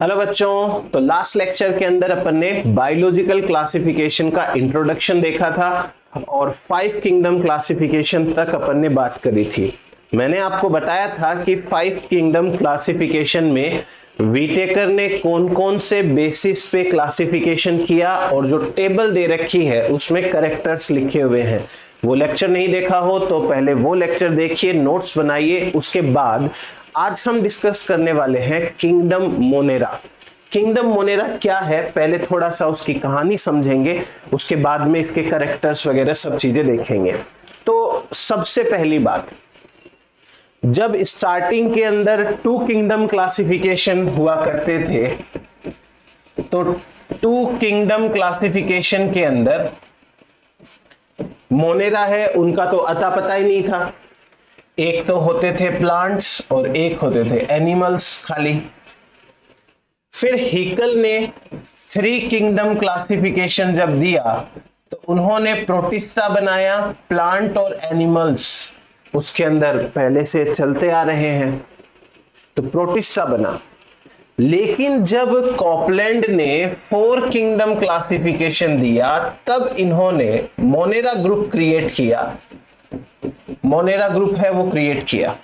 Hello बच्चों, तो last lecture के अंदर अपन ने बायोलॉजिकल क्लासिफिकेशन का इंट्रोडक्शन देखा था और 5 किंगडम क्लासिफिकेशन तक अपन ने बात करी थी। मैंने आपको बताया था कि 5 किंगडम क्लासिफिकेशन में वीटेकर ने कौन कौन से बेसिस पे क्लासिफिकेशन किया और जो टेबल दे रखी है उसमें करेक्टर्स लिखे हुए हैं। वो लेक्चर नहीं देखा हो तो पहले वो लेक्चर देखिए, नोट्स बनाइए। उसके बाद आज हम डिस्कस करने वाले हैं किंगडम मोनेरा। किंगडम मोनेरा क्या है, पहले थोड़ा सा उसकी कहानी समझेंगे, उसके बाद में इसके कैरेक्टर्स वगैरह सब चीजें देखेंगे। तो सबसे पहली बात, जब स्टार्टिंग के अंदर 2 किंगडम क्लासिफिकेशन हुआ करते थे, तो 2 किंगडम क्लासिफिकेशन के अंदर मोनेरा है उनका तो अता पता ही नहीं था। एक तो होते थे प्लांट्स और एक होते थे एनिमल्स खाली। फिर हिकल ने 3 किंगडम क्लासिफिकेशन जब दिया तो उन्होंने प्रोटिस्टा बनाया, प्लांट और एनिमल्स उसके अंदर पहले से चलते आ रहे हैं, तो प्रोटिस्टा बना। लेकिन जब कॉपलैंड ने 4 किंगडम क्लासिफिकेशन दिया तब इन्होंने मोनेरा ग्रुप क्रिएट किया। मोनेरा ग्रुप है वो क्रिएट किया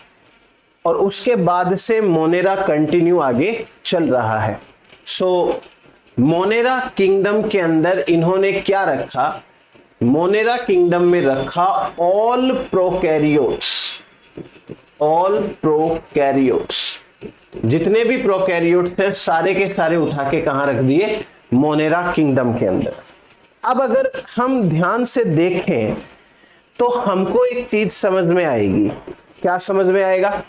और उसके बाद से मोनेरा कंटिन्यू आगे चल रहा है। सो मोनेरा किंगडम के अंदर इन्होंने क्या रखा, मोनेरा किंगडम में रखा ऑल प्रोकैरियोट्स। ऑल प्रोकैरियोट्स, जितने भी प्रोकैरियोट्स थे सारे के सारे उठा के कहां रख दिए, मोनेरा किंगडम के अंदर। अब अगर हम ध्यान से देखें तो हमको एक चीज समझ में आएगी। क्या समझ में आएगा?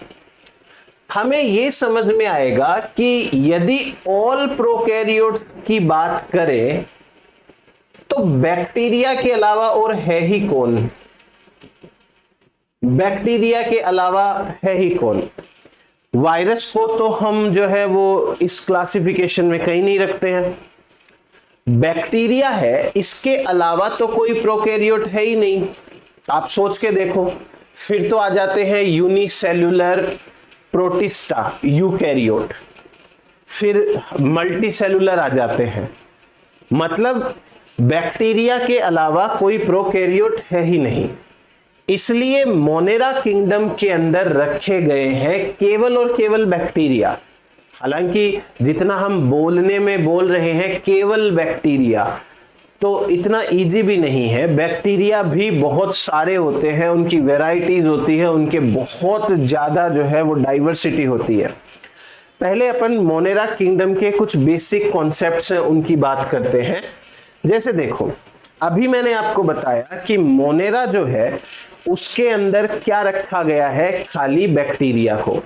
हमें यह समझ में आएगा कि यदि ऑल प्रोकैरियोट की बात करें तो बैक्टीरिया के अलावा और है ही कौन? बैक्टीरिया के अलावा है ही कौन? वायरस को तो हम जो है वो इस क्लासिफिकेशन में कहीं नहीं रखते हैं। बैक्टीरिया है, इसके अलावा तो कोई प्रोकैरियोट है ही नहीं। आप सोच के देखो, फिर तो आ जाते हैं यूनिसेल्युलर प्रोटिस्टा यूकैरियोट, फिर मल्टीसेलुलर आ जाते हैं। मतलब बैक्टीरिया के अलावा कोई प्रोकैरियोट है ही नहीं। इसलिए मोनेरा किंगडम के अंदर रखे गए हैं केवल और केवल बैक्टीरिया। हालांकि जितना हम बोलने में बोल रहे हैं केवल बैक्टीरिया, तो इतना इजी भी नहीं है। बैक्टीरिया भी बहुत सारे होते हैं, उनकी वैरायटीज होती है, उनके बहुत ज्यादा जो है वो डाइवर्सिटी होती है। पहले अपन मोनेरा किंगडम के कुछ बेसिक कॉन्सेप्ट्स हैं उनकी बात करते हैं। जैसे देखो, अभी मैंने आपको बताया कि मोनेरा जो है उसके अंदर क्या रखा गया है, खाली बैक्टीरिया को।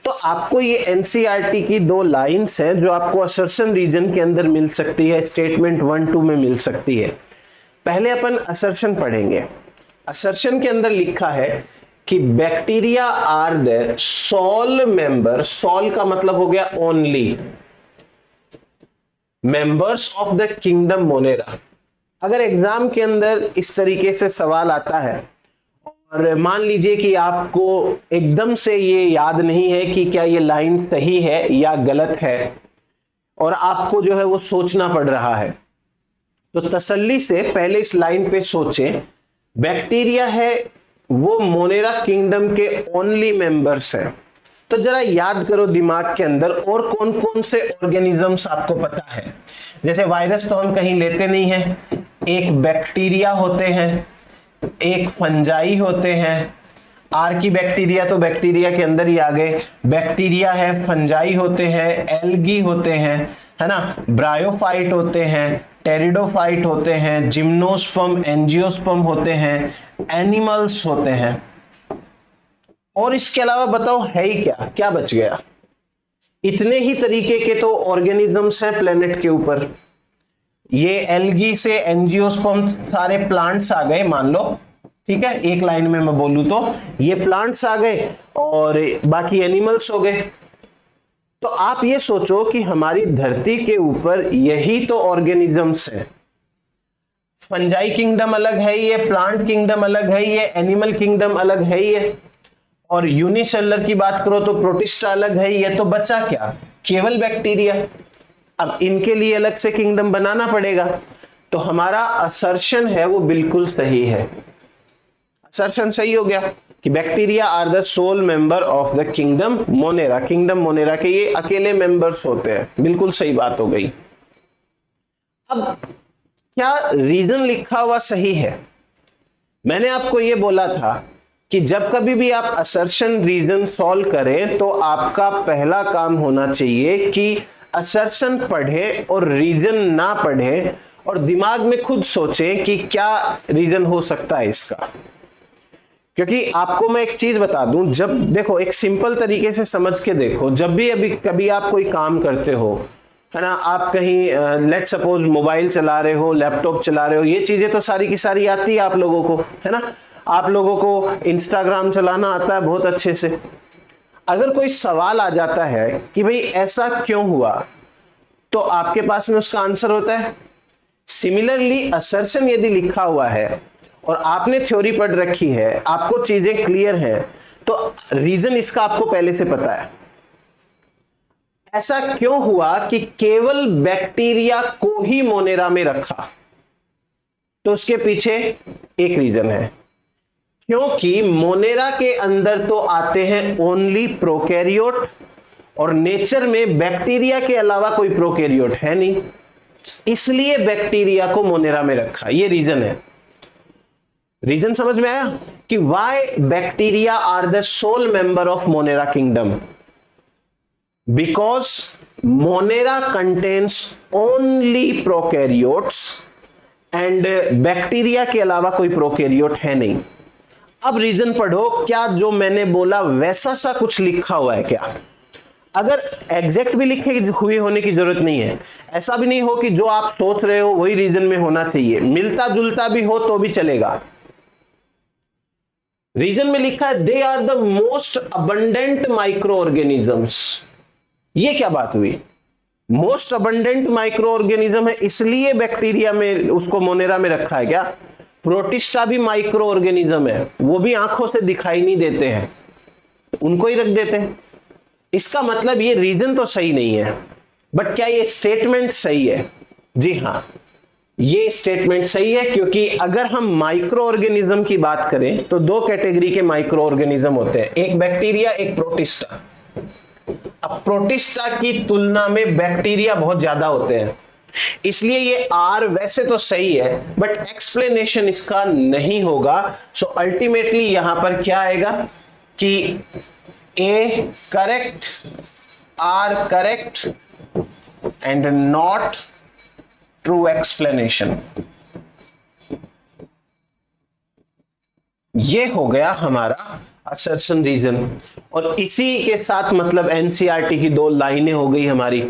तो आपको ये एनसीईआरटी की 2 लाइंस हैं जो आपको असर्शन रीजन के अंदर मिल सकती है, स्टेटमेंट 1-2 में मिल सकती है। पहले अपन असर्शन पढ़ेंगे। असर्शन के अंदर लिखा है कि bacteria are the sole member, sole का मतलब हो गया only, members of the kingdom Monera. अगर एग्जाम के अंदर इस तरीके से सवाल आता है और मान लीजिए कि आपको एकदम से ये याद नहीं है कि क्या ये लाइन सही है या गलत है और आपको जो है वो सोचना पड़ रहा है, तो तसल्ली से पहले इस लाइन पे सोचें। बैक्टीरिया है वो मोनेरा किंगडम के ओनली मेंबर्स हैं। तो जरा याद करो दिमाग के अंदर और कौन कौन से ऑर्गेनिजम्स आपको पता है। जैसे वायरस तो हम कहीं लेते नहीं हैं, एक बैक्टीरिया होते हैं, एक फंजाई होते हैं। आर की बैक्टीरिया तो बैक्टीरिया के अंदर ही आ गए। बैक्टीरिया है, फंजाई होते हैं, एल्गी होते हैं, है ना, ब्रायोफाइट होते हैं, टेरिडोफाइट होते हैं, जिम्नोस्पर्म, एंजियोस्पर्म होते हैं, एनिमल्स होते हैं। और इसके अलावा बताओ है ही क्या, क्या बच गया? इतने ही तरीके के तो ऑर्गेनिजम्स हैं प्लेनेट के ऊपर। ये एल्गी से एंजियोस्पर्म सारे प्लांट्स आ गए मान लो, ठीक है, एक लाइन में मैं बोलूं तो ये प्लांट्स आ गए और बाकी एनिमल्स हो गए। तो आप ये सोचो कि हमारी धरती के ऊपर यही तो ऑर्गेनिजम्स हैं। फंजाई किंगडम अलग है, ये प्लांट किंगडम अलग है, ये एनिमल किंगडम अलग है, ये और यूनिसेलुलर की बात करो तो प्रोटिस्टा अलग है। ये तो बचा क्या? केवल बैक्टीरिया। अब इनके लिए अलग से किंगडम बनाना पड़ेगा। तो हमारा असर्शन है वो बिल्कुल सही है। असर्शन सही हो गया कि bacteria are the sole member of the kingdom Monera. Kingdom Monera के ये अकेले मेंबर्स होते हैं, बिल्कुल सही बात हो गई। अब क्या रीजन लिखा हुआ सही है? मैंने आपको ये बोला था कि जब कभी भी आप असर्शन रीजन सॉल्व करें तो आपका पहला काम होना चाहिए कि असर्शन पढ़े और रीजन ना पढ़े और दिमाग में खुद सोचें कि क्या रीजन हो सकता है इसका। क्योंकि आपको मैं एक चीज बता दूं, जब देखो एक सिंपल तरीके से समझ के देखो, जब भी अभी कभी आप कोई काम करते हो, है ना, आप कहीं लेट सपोज मोबाइल चला रहे हो, लैपटॉप चला रहे हो, ये चीजें तो सारी की सारी आती है आप लोगों को, है ना। आप लोगों को इंस्टाग्राम चलाना आता है बहुत अच्छे से। अगर कोई सवाल आ जाता है कि भाई ऐसा क्यों हुआ, तो आपके पास में उसका आंसर होता है। सिमिलरली असर्शन यदि लिखा हुआ है और आपने थ्योरी पढ़ रखी है, आपको चीजें क्लियर हैं, तो रीजन इसका आपको पहले से पता है। ऐसा क्यों हुआ कि केवल बैक्टीरिया को ही मोनेरा में रखा, तो उसके पीछे एक रीजन है। क्योंकि मोनेरा के अंदर तो आते हैं ओनली प्रोकैरियोट और नेचर में बैक्टीरिया के अलावा कोई प्रोकैरियोट है नहीं, इसलिए बैक्टीरिया को मोनेरा में रखा। ये रीजन है। रीजन समझ में आया कि why bacteria are the sole member of Monera kingdom? Because Monera contains only prokaryotes and bacteria के अलावा कोई प्रोकैरियोट है नहीं। अब रीजन पढ़ो, क्या जो मैंने बोला वैसा सा कुछ लिखा हुआ है क्या? अगर एग्जैक्ट भी लिखे हुए होने की जरूरत नहीं है, ऐसा भी नहीं हो कि जो आप सोच रहे हो वही रीजन में होना चाहिए, मिलता जुलता भी हो तो भी चलेगा। रीजन में लिखा है they are the most abundant microorganisms. ये क्या बात हुई? मोस्ट अबंडेंट माइक्रो ऑर्गेनिज्म है इसलिए बैक्टीरिया में उसको मोनेरा में रखा है क्या? प्रोटिस्टा भी माइक्रो ऑर्गेनिज्म है, वो भी आंखों से दिखाई नहीं देते हैं, उनको ही रख देते हैं। इसका मतलब ये रीजन तो सही नहीं है, बट क्या ये स्टेटमेंट सही है? जी हां, ये स्टेटमेंट सही है। क्योंकि अगर हम माइक्रो ऑर्गेनिज्म की बात करें तो दो कैटेगरी के माइक्रो ऑर्गेनिज्म होते हैं, एक बैक्टीरिया, एक प्रोटिस्टा। अब प्रोटिस्टा की तुलना में बैक्टीरिया बहुत ज्यादा होते हैं, इसलिए ये आर वैसे तो सही है बट एक्सप्लेनेशन इसका नहीं होगा। सो अल्टीमेटली यहां पर क्या आएगा कि A correct, R correct and not true explanation. ये हो गया हमारा असर्शन रीजन। और इसी के साथ मतलब एनसीईआरटी की दो लाइनें हो गई हमारी।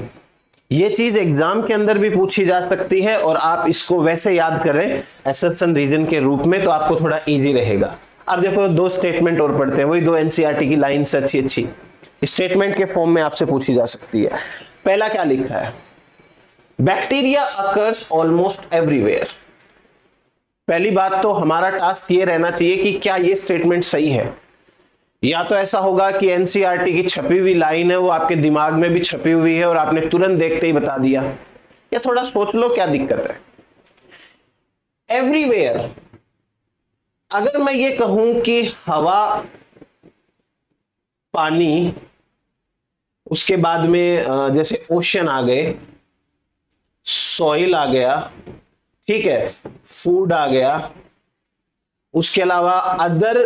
ये चीज एग्जाम के अंदर भी पूछी जा सकती है और आप इसको वैसे याद करें असर्शन रीजन के रूप में, तो आपको थोड़ा इजी रहेगा। अब देखो दो स्टेटमेंट और पढ़ते हैं, वही दो एनसीईआरटी की लाइन से अच्छी अच्छी स्टेटमेंट के फॉर्म में आपसे पूछी जा सकती है। पहला क्या लिखा है? Bacteria occurs almost everywhere. पहली बात तो हमारा टास्क ये रहना चाहिए कि क्या ये स्टेटमेंट सही है। या तो ऐसा होगा कि एनसीईआरटी की छपी हुई लाइन है वो आपके दिमाग में भी छपी हुई है और आपने तुरंत देखते ही बता दिया, या थोड़ा सोच लो क्या दिक्कत है। एवरीवेयर, अगर मैं ये कहूं कि हवा, पानी, उसके बाद में जैसे ओशन आ गए, सॉइल आ गया, ठीक है, फूड आ गया, उसके अलावा अदर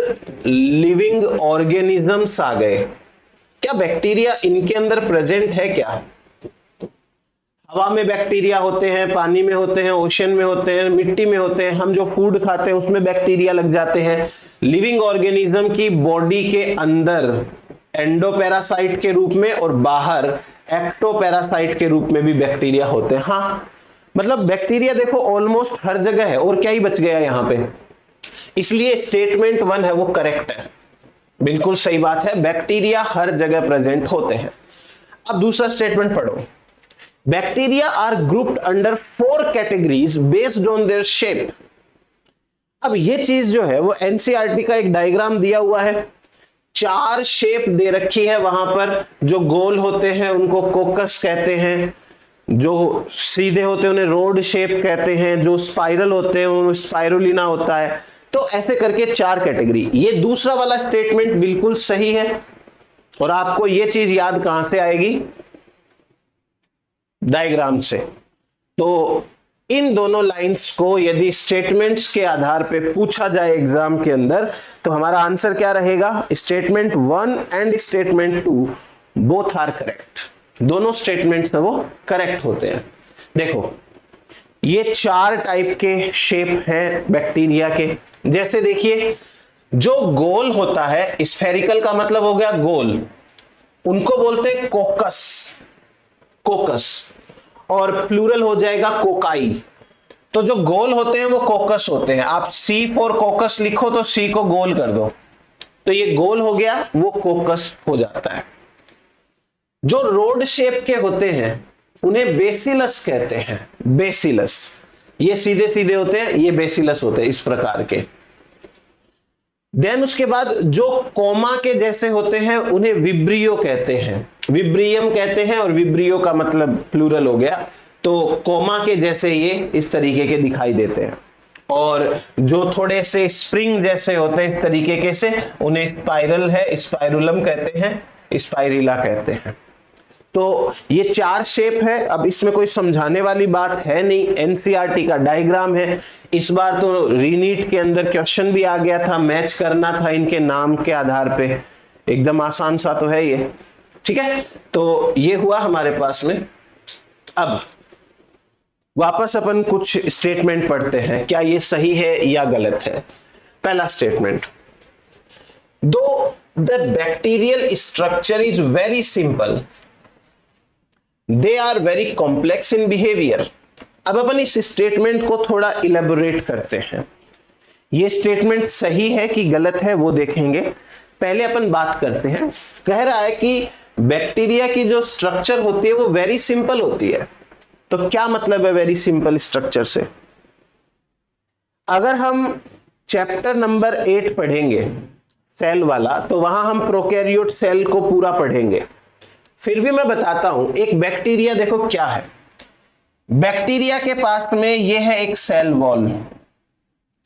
लिविंग ऑर्गेनिजम्स आ गए, क्या बैक्टीरिया इनके अंदर प्रेजेंट है क्या? हवा में बैक्टीरिया होते हैं, पानी में होते हैं, ओशन में होते हैं, मिट्टी में होते हैं, हम जो फूड खाते हैं उसमें बैक्टीरिया लग जाते हैं। लिविंग ऑर्गेनिज्म की बॉडी के अंदर एंडोपैरासाइट के रूप में और बाहर एक्टोपैरासाइट के रूप में भी बैक्टीरिया होते हैं। हाँ, मतलब बैक्टीरिया देखो ऑलमोस्ट हर जगह है, और क्या ही बच गया यहां पे। इसलिए स्टेटमेंट 1 है वो करेक्ट है, बिल्कुल सही बात है, बैक्टीरिया हर जगह प्रेजेंट होते हैं। अब दूसरा स्टेटमेंट पढ़ो। Bacteria are grouped under 4 categories based on their shape. अब ये चीज जो है वो एनसीईआरटी का एक डायग्राम दिया हुआ है 4 शेप दे रखी है वहां पर। जो गोल होते हैं उनको कोकस कहते हैं, जो सीधे होते हैं उन्हें रोड शेप कहते हैं, जो स्पाइरल होते हैं उन्हें स्पाइरुलिना होता है। तो ऐसे करके 4 कैटेगरी। ये दूसरा वाला स्टेटमेंट बिल्कुल सही है। और आपको ये चीज याद कहां से आएगी? डायग्राम से। तो इन दोनों लाइंस को यदि स्टेटमेंट्स के आधार पे पूछा जाए एग्जाम के अंदर, तो हमारा आंसर क्या रहेगा? Statement 1 and statement 2 both are correct. दोनों स्टेटमेंट्स वो करेक्ट होते हैं। देखो, ये 4 टाइप के शेप हैं बैक्टीरिया के। जैसे देखिए, जो गोल होता है, स्फेरिकल का मतलब हो गया गोल, उनको बोलते हैं कोकस, कोकस, और प्लूरल हो जाएगा कोकाई। तो जो गोल होते हैं वो कोकस होते हैं। आप C फॉर कोकस लिखो तो C को गोल कर दो, तो ये गोल हो गया, वो कोकस हो जाता है। जो रोड शेप के होते हैं उन्हें बेसिलस कहते हैं, बेसिलस। ये सीधे सीधे होते हैं, ये बेसिलस होते हैं इस प्रकार के। देन उसके बाद जो कोमा के जैसे होते हैं उन्हें विब्रियो कहते हैं, विब्रियम कहते हैं, और विब्रियो का मतलब प्लूरल हो गया। तो कोमा के जैसे ये इस तरीके के दिखाई देते हैं। और जो थोड़े से स्प्रिंग जैसे होते हैं इस तरीके के से, उन्हें स्पाइरल है, स्पाइरुलम कहते हैं, स्पाइरिला कहते हैं। तो ये 4 शेप है। अब इसमें कोई समझाने वाली बात है नहीं, एनसीईआरटी का डायग्राम है। इस बार तो रीनीट के अंदर क्वेश्चन भी आ गया था, मैच करना था इनके नाम के आधार पे। एकदम आसान सा तो है ये, ठीक है। तो ये हुआ हमारे पास में। अब वापस अपन कुछ स्टेटमेंट पढ़ते हैं, क्या ये सही है या गलत है। पहला statement, though the bacterial structure is very simple, they are very complex in behaviour. अब अपन इस स्टेटमेंट को थोड़ा इलेबोरेट करते हैं। ये स्टेटमेंट सही है कि गलत है वो देखेंगे। पहले अपन बात करते हैं। कह रहा है कि बैक्टीरिया की जो स्ट्रक्चर होती है वो वेरी सिंपल होती है। तो क्या मतलब है वेरी सिंपल स्ट्रक्चर से? अगर हम चैप्टर नंबर 8 पढ़ेंगे सेल वाला, तो वहां हम प्रोकैरियोट सेल को पूरा पढ़ेंगे। फिर भी मैं बताता हूं, एक बैक्टीरिया देखो क्या है। बैक्टीरिया के पास में ये है एक सेल वॉल,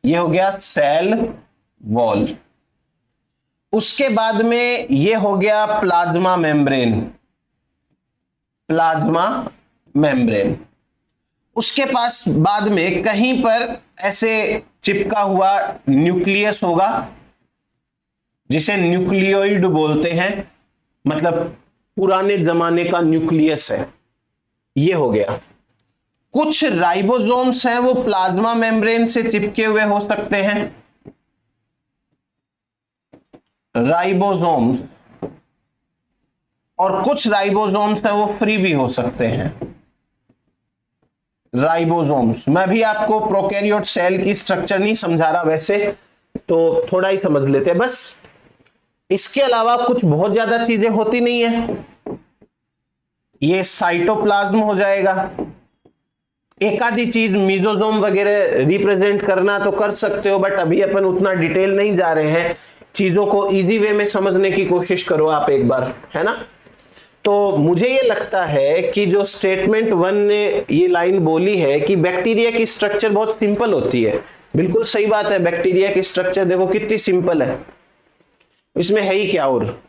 ये हो गया सेल वॉल। उसके बाद में ये हो गया प्लाज्मा मेम्ब्रेन, प्लाज्मा मेम्ब्रेन। उसके पास बाद में कहीं पर ऐसे चिपका हुआ न्यूक्लियस होगा, जिसे न्यूक्लियोइड बोलते हैं, मतलब पुराने जमाने का न्यूक्लियस है। ये हो गया। कुछ राइबोसोम्स हैं, वो प्लाज्मा मेम्ब्रेन से चिपके हुए हो सकते हैं, राइबोसोम्स, और कुछ राइबोसोम्स हैं वो फ्री भी हो सकते हैं, राइबोसोम्स। मैं भी आपको प्रोकैरियोट सेल की स्ट्रक्चर नहीं समझा रहा वैसे, तो थोड़ा ही समझ लेते हैं बस। इसके अलावा कुछ बहुत ज्यादा चीजें होती नहीं है। ये साइटोप्लाज्म हो जाएगा। एक आधी चीज मीजोसोम वगैरह रिप्रेजेंट करना तो कर सकते हो, बट अभी अपन उतना डिटेल नहीं जा रहे हैं। चीजों को इजी वे में समझने की कोशिश करो आप एक बार, है ना। तो मुझे ये लगता है कि जो स्टेटमेंट 1 ने ये लाइन बोली है कि बैक्टीरिया की स्ट्रक्चर बहुत सिंपल होती है, बिल्कुल सही बात है। बैक्टीरिया की स्ट्रक्चर देखो कितनी सिंपल है, इसमें है ही क्या। और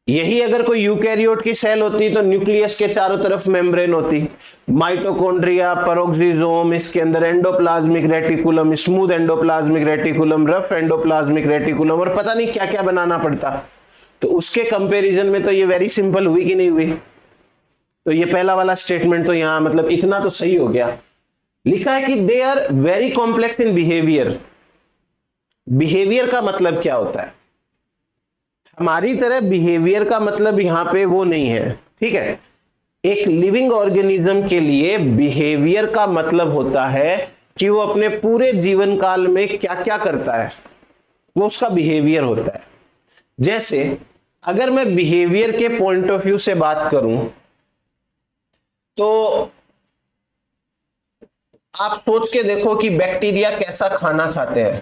यही अगर कोई यूकैरियोट की सेल होती तो न्यूक्लियस के चारों तरफ मेम्ब्रेन होती, माइटोकॉन्ड्रिया, पेरोक्सिसोम, इसके अंदर endoplasmic reticulum, smooth endoplasmic reticulum, rough endoplasmic reticulum, और पता नहीं क्या क्या बनाना पड़ता। तो उसके कंपैरिजन में तो ये वेरी सिंपल हुई कि नहीं हुई। तो ये पहला वाला स्टेटमेंट तो यहां मतलब इतना तो सही हो गया। लिखा है कि they are very complex in behaviour. Behaviour का मतलब क्या होता है? हमारी तरह बिहेवियर का मतलब यहां पे वो नहीं है, ठीक है। एक लिविंग ऑर्गेनिज्म के लिए बिहेवियर का मतलब होता है कि वो अपने पूरे जीवन काल में क्या क्या करता है, वो उसका बिहेवियर होता है। जैसे अगर मैं बिहेवियर के पॉइंट ऑफ व्यू से बात करूं तो आप सोच के देखो कि बैक्टीरिया कैसा खाना खाते हैं।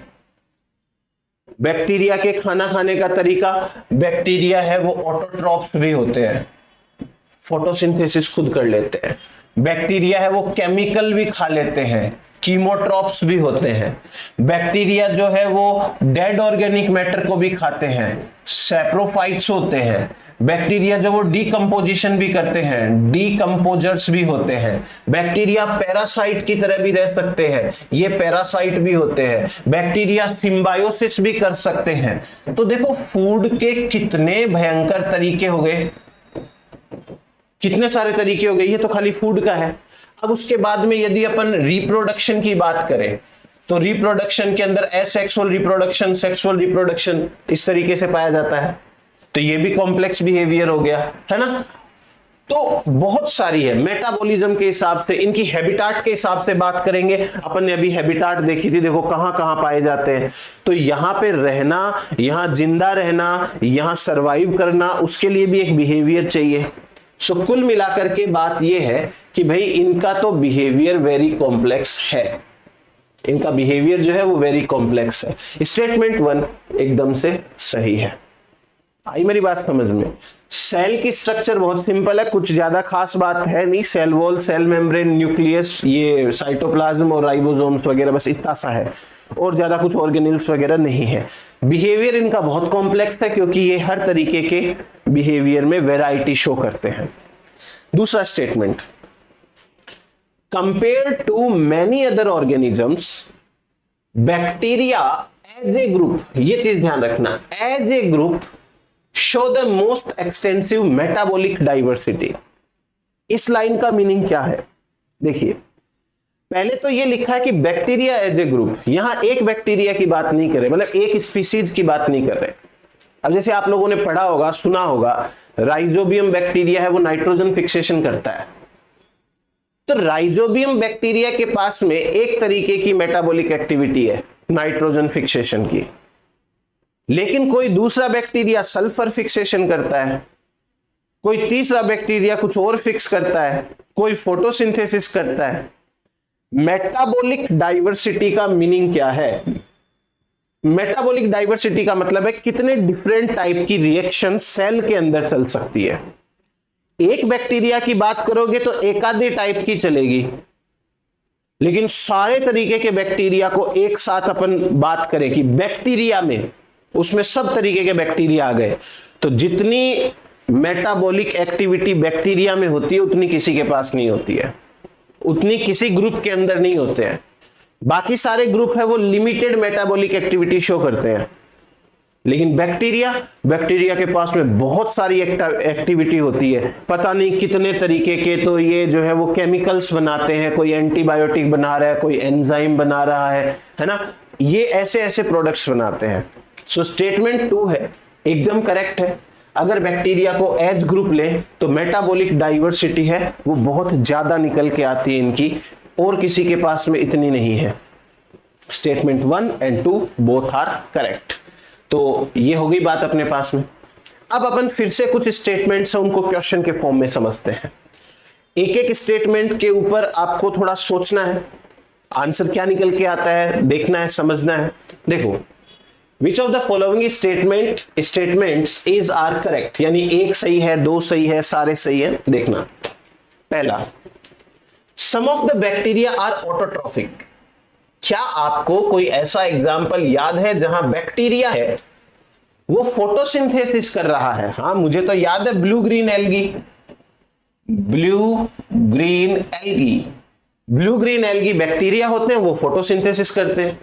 बैक्टीरिया के खाना खाने का तरीका, बैक्टीरिया है वो ऑटोट्रॉफ्स भी होते हैं, फोटोसिंथेसिस खुद कर लेते हैं। बैक्टीरिया है वो केमिकल भी खा लेते हैं, कीमोट्रॉप्स भी होते हैं। बैक्टीरिया जो है वो डेड ऑर्गेनिक मैटर को भी खाते हैं, सैप्रोफाइट्स होते हैं। बैक्टीरिया जो वो डीकंपोजिशन भी करते हैं, डीकंपोजर्स भी होते हैं। बैक्टीरिया पैरासाइट की तरह भी रह सकते हैं, ये पैरासाइट भी होते हैं। बैक्टीरिया सिम्बायोसिस भी कर सकते हैं। तो देखो फूड के कितने भयंकर तरीके हो गए, कितने सारे तरीके हो गए, ये तो खाली फूड का है। अब उसके बाद में यदि अपन रिप्रोडक्शन की बात करें तो रिप्रोडक्शन के अंदर एसेक्सुअल रिप्रोडक्शन, सेक्सुअल रिप्रोडक्शन इस तरीके से पाया जाता है, तो ये भी कॉम्प्लेक्स बिहेवियर हो गया, है ना। तो बहुत सारी है, मेटाबॉलिज्म के हिसाब से, इनकी हैबिटाट के हिसाब से बात करेंगे। अपन ने अभी हैबिटाट देखी थी, देखो कहां कहां पाए जाते हैं। तो यहां पे रहना, यहां जिंदा रहना, यहां सरवाइव करना, उसके लिए भी एक बिहेवियर चाहिए। सो कुल मिलाकर के बात यह है कि भाई इनका तो बिहेवियर वेरी कॉम्प्लेक्स है, इनका बिहेवियर जो है वो वेरी कॉम्प्लेक्स है। स्टेटमेंट 1 एकदम से सही है। आई मेरी बात समझ में। सेल की स्ट्रक्चर बहुत सिंपल है, कुछ ज्यादा खास बात है नहीं। Cell wall, cell membrane, nucleus, ये साइटोप्लाज्म और राइबोसोम्स वगैरह, बस इतना सा है, और ज्यादा कुछ ऑर्गेनेल्स वगैरह नहीं है। बिहेवियर इनका बहुत कॉम्प्लेक्स है क्योंकि ये हर तरीके के बिहेवियर में वैरायटी शो करते हैं। दूसरा statement, compare to many other organisms bacteria as a group, ये चीज ध्यान रखना, as a group show the most extensive metabolic diversity. इस लाइन का मीनिंग क्या है? देखिए, पहले तो ये लिखा है कि बैक्टीरिया एज ए ग्रुप, यहां एक बैक्टीरिया की बात नहीं कर रहे, मतलब एक स्पीसीज की बात नहीं कर रहे। अब जैसे आप लोगों ने पढ़ा होगा, सुना होगा, राइजोबियम बैक्टीरिया है वो नाइट्रोजन फिक्सेशन करता है। तो राइजोबियम बैक्टीरिया के पास में एक तरीके की मेटाबॉलिक एक्टिविटी है नाइट्रोजन फिक्सेशन की, लेकिन कोई दूसरा बैक्टीरिया सल्फर फिक्सेशन करता है, कोई तीसरा बैक्टीरिया कुछ और फिक्स करता है, कोई फोटोसिंथेसिस करता है। मेटाबॉलिक डाइवर्सिटी का मीनिंग क्या है? मेटाबॉलिक डाइवर्सिटी का मतलब है कितने डिफरेंट टाइप की रिएक्शन सेल के अंदर चल सकती है। एक बैक्टीरिया की बात करोगे तो एक आधे टाइप की चलेगी, लेकिन सारे तरीके के बैक्टीरिया को एक साथ अपन बात करें कि बैक्टीरिया में, उसमें सब तरीके के बैक्टीरिया आ गए, तो जितनी मेटाबॉलिक एक्टिविटी बैक्टीरिया में होती है उतनी किसी के पास नहीं होती है, उतनी किसी ग्रुप के अंदर नहीं होते हैं। बाकी सारे ग्रुप है वो लिमिटेड मेटाबॉलिक एक्टिविटी शो करते हैं, लेकिन बैक्टीरिया के पास में बहुत सारी एक्टिविटी होती है, पता नहीं कितने तरीके के। तो ये जो है वो केमिकल्स बनाते हैं, कोई एंटीबायोटिक बना रहा है, कोई एंजाइम बना रहा है ना, ये ऐसे ऐसे प्रोडक्ट्स बनाते हैं। सो स्टेटमेंट 2 है एकदम करेक्ट है। अगर बैक्टीरिया को एज ग्रुप लें तो मेटाबॉलिक डाइवर्सिटी है वो बहुत ज्यादा निकल के आती है इनकी, और किसी के पास में इतनी नहीं है। Statement 1 and 2 both are correct. तो ये हो गई बात अपने पास में। अब अपन फिर से कुछ स्टेटमेंट्स हैं उनको क्वेश्चन के फॉर्म में समझते हैं। एक एक स्टेटमेंट के ऊपर आपको थोड़ा सोचना है, आंसर क्या निकल के आता है देखना है, समझना है। देखो, which of the following statements is are correct, यानी एक सही है, दो सही है, सारे सही है। देखना, पहला, some of the bacteria are autotrophic. क्या आपको कोई ऐसा एग्जाम्पल याद है जहां बैक्टीरिया है वो फोटोसिंथेसिस कर रहा है? हाँ, मुझे तो याद है blue green algae. Blue green algae bacteria होते हैं, वो फोटोसिंथेसिस करते हैं।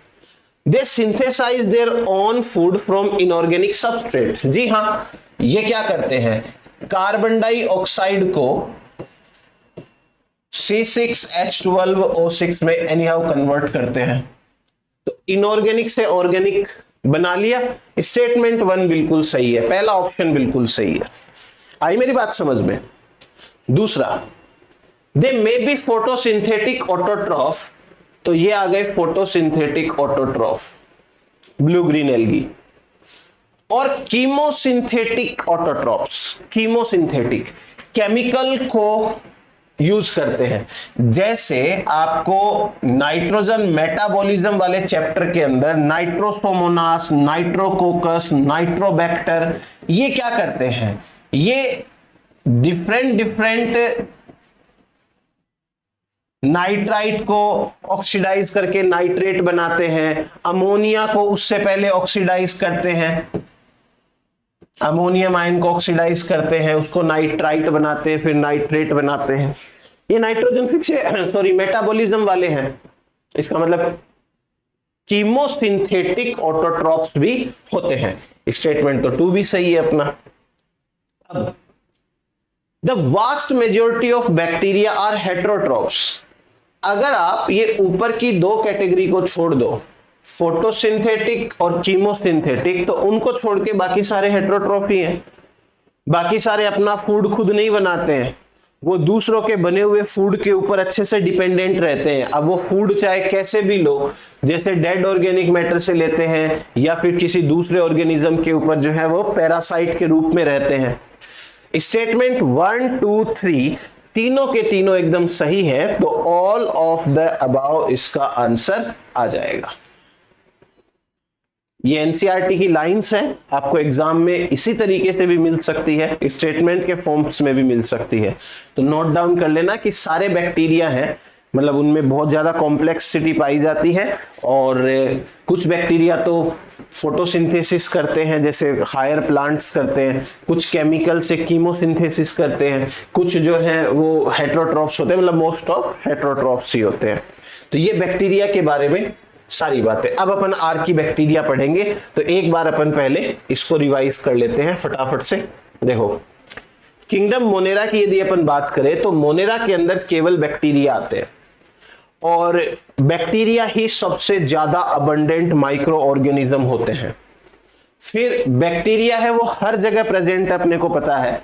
They synthesize their own food from inorganic substrate. जी हाँ, ये क्या करते हैं, कार्बन डाइऑक्साइड को C6H12O6 में एनीहाउ कन्वर्ट करते हैं, तो इनऑर्गेनिक से ऑर्गेनिक बना लिया। स्टेटमेंट 1 बिल्कुल सही है, पहला ऑप्शन बिल्कुल सही है। आई मेरी बात समझ में? दूसरा, दे मे बी फोटोसिंथेटिक ऑटोट्रॉफ, तो ये आ गए photosynthetic autotroph blue green algae. और कीमोसिंथेटिक ऑटोट्रॉफ्स, कीमोसिंथेटिक केमिकल को यूज करते हैं। जैसे आपको नाइट्रोजन मेटाबॉलिज्म वाले चैप्टर के अंदर नाइट्रोसोमोनास, नाइट्रोकोकस, नाइट्रोबैक्टर, ये क्या करते हैं, ये डिफरेंट नाइट्राइट को ऑक्सीडाइज करके नाइट्रेट बनाते हैं, अमोनिया को उससे पहले ऑक्सीडाइज करते हैं, अमोनियम आयन को ऑक्सीडाइज करते हैं, उसको नाइट्राइट बनाते हैं, फिर नाइट्रेट बनाते हैं। ये नाइट्रोजन फिक्स मेटाबॉलिज्म वाले हैं। इसका मतलब कीमोसिंथेटिक ऑटोट्रॉप्स भी होते हैं। स्टेटमेंट तो 2 भी सही है अपना। अब the vast majority of bacteria are heterotrophs. अगर आप ये ऊपर की 2 कैटेगरी को छोड़ दो, फोटोसिंथेटिक और कीमोसिंथेटिक, तो उनको छोड़ के बाकी सारे हेटेरोट्रॉफ ही हैं। बाकी सारे अपना फूड खुद नहीं बनाते हैं, वो दूसरों के बने हुए फूड के ऊपर अच्छे से डिपेंडेंट रहते हैं। अब वो फूड चाहे कैसे भी लो, जैसे डेड ऑर्गेनिक मैटर से लेते हैं या फिर किसी दूसरे ऑर्गेनिज्म के ऊपर जो है वो पैरासाइट के रूप में रहते हैं। स्टेटमेंट 1, 2, 3 तीनों के तीनों एकदम सही है, तो ऑल ऑफ द अबाव इसका आंसर आ जाएगा। ये एनसीईआरटी की लाइंस हैं, आपको एग्जाम में इसी तरीके से भी मिल सकती है, स्टेटमेंट के फॉर्म्स में भी मिल सकती है। तो नोट डाउन कर लेना कि सारे बैक्टीरिया हैं, मतलब उनमें बहुत ज्यादा कॉम्प्लेक्सिटी पाई जाती है, और कुछ बैक्टीरिया तो फोटोसिंथेसिस करते हैं, जैसे हायर प्लांट्स करते हैं, कुछ केमिकल से कीमोसिंथेसिस करते हैं, कुछ जो है वो हेटेरोट्रॉप्स होते हैं, मतलब मोस्ट ऑफ हेटेरोट्रॉप्स ही होते हैं। तो ये बैक्टीरिया के बारे में सारी बातें। अब अपन आर की बैक्टीरिया पढ़ेंगे, तो एक बार अपन पहले इसको रिवाइज कर लेते हैं फटाफट से। देखो, किंगडम मोनेरा की यदि अपन बात करें तो मोनेरा के अंदर केवल बैक्टीरिया आते हैं, और बैक्टीरिया ही सबसे ज्यादा अबंडेंट माइक्रो ऑर्गेनिज्म होते हैं। फिर बैक्टीरिया है वो हर जगह प्रेजेंट है, अपने को पता है,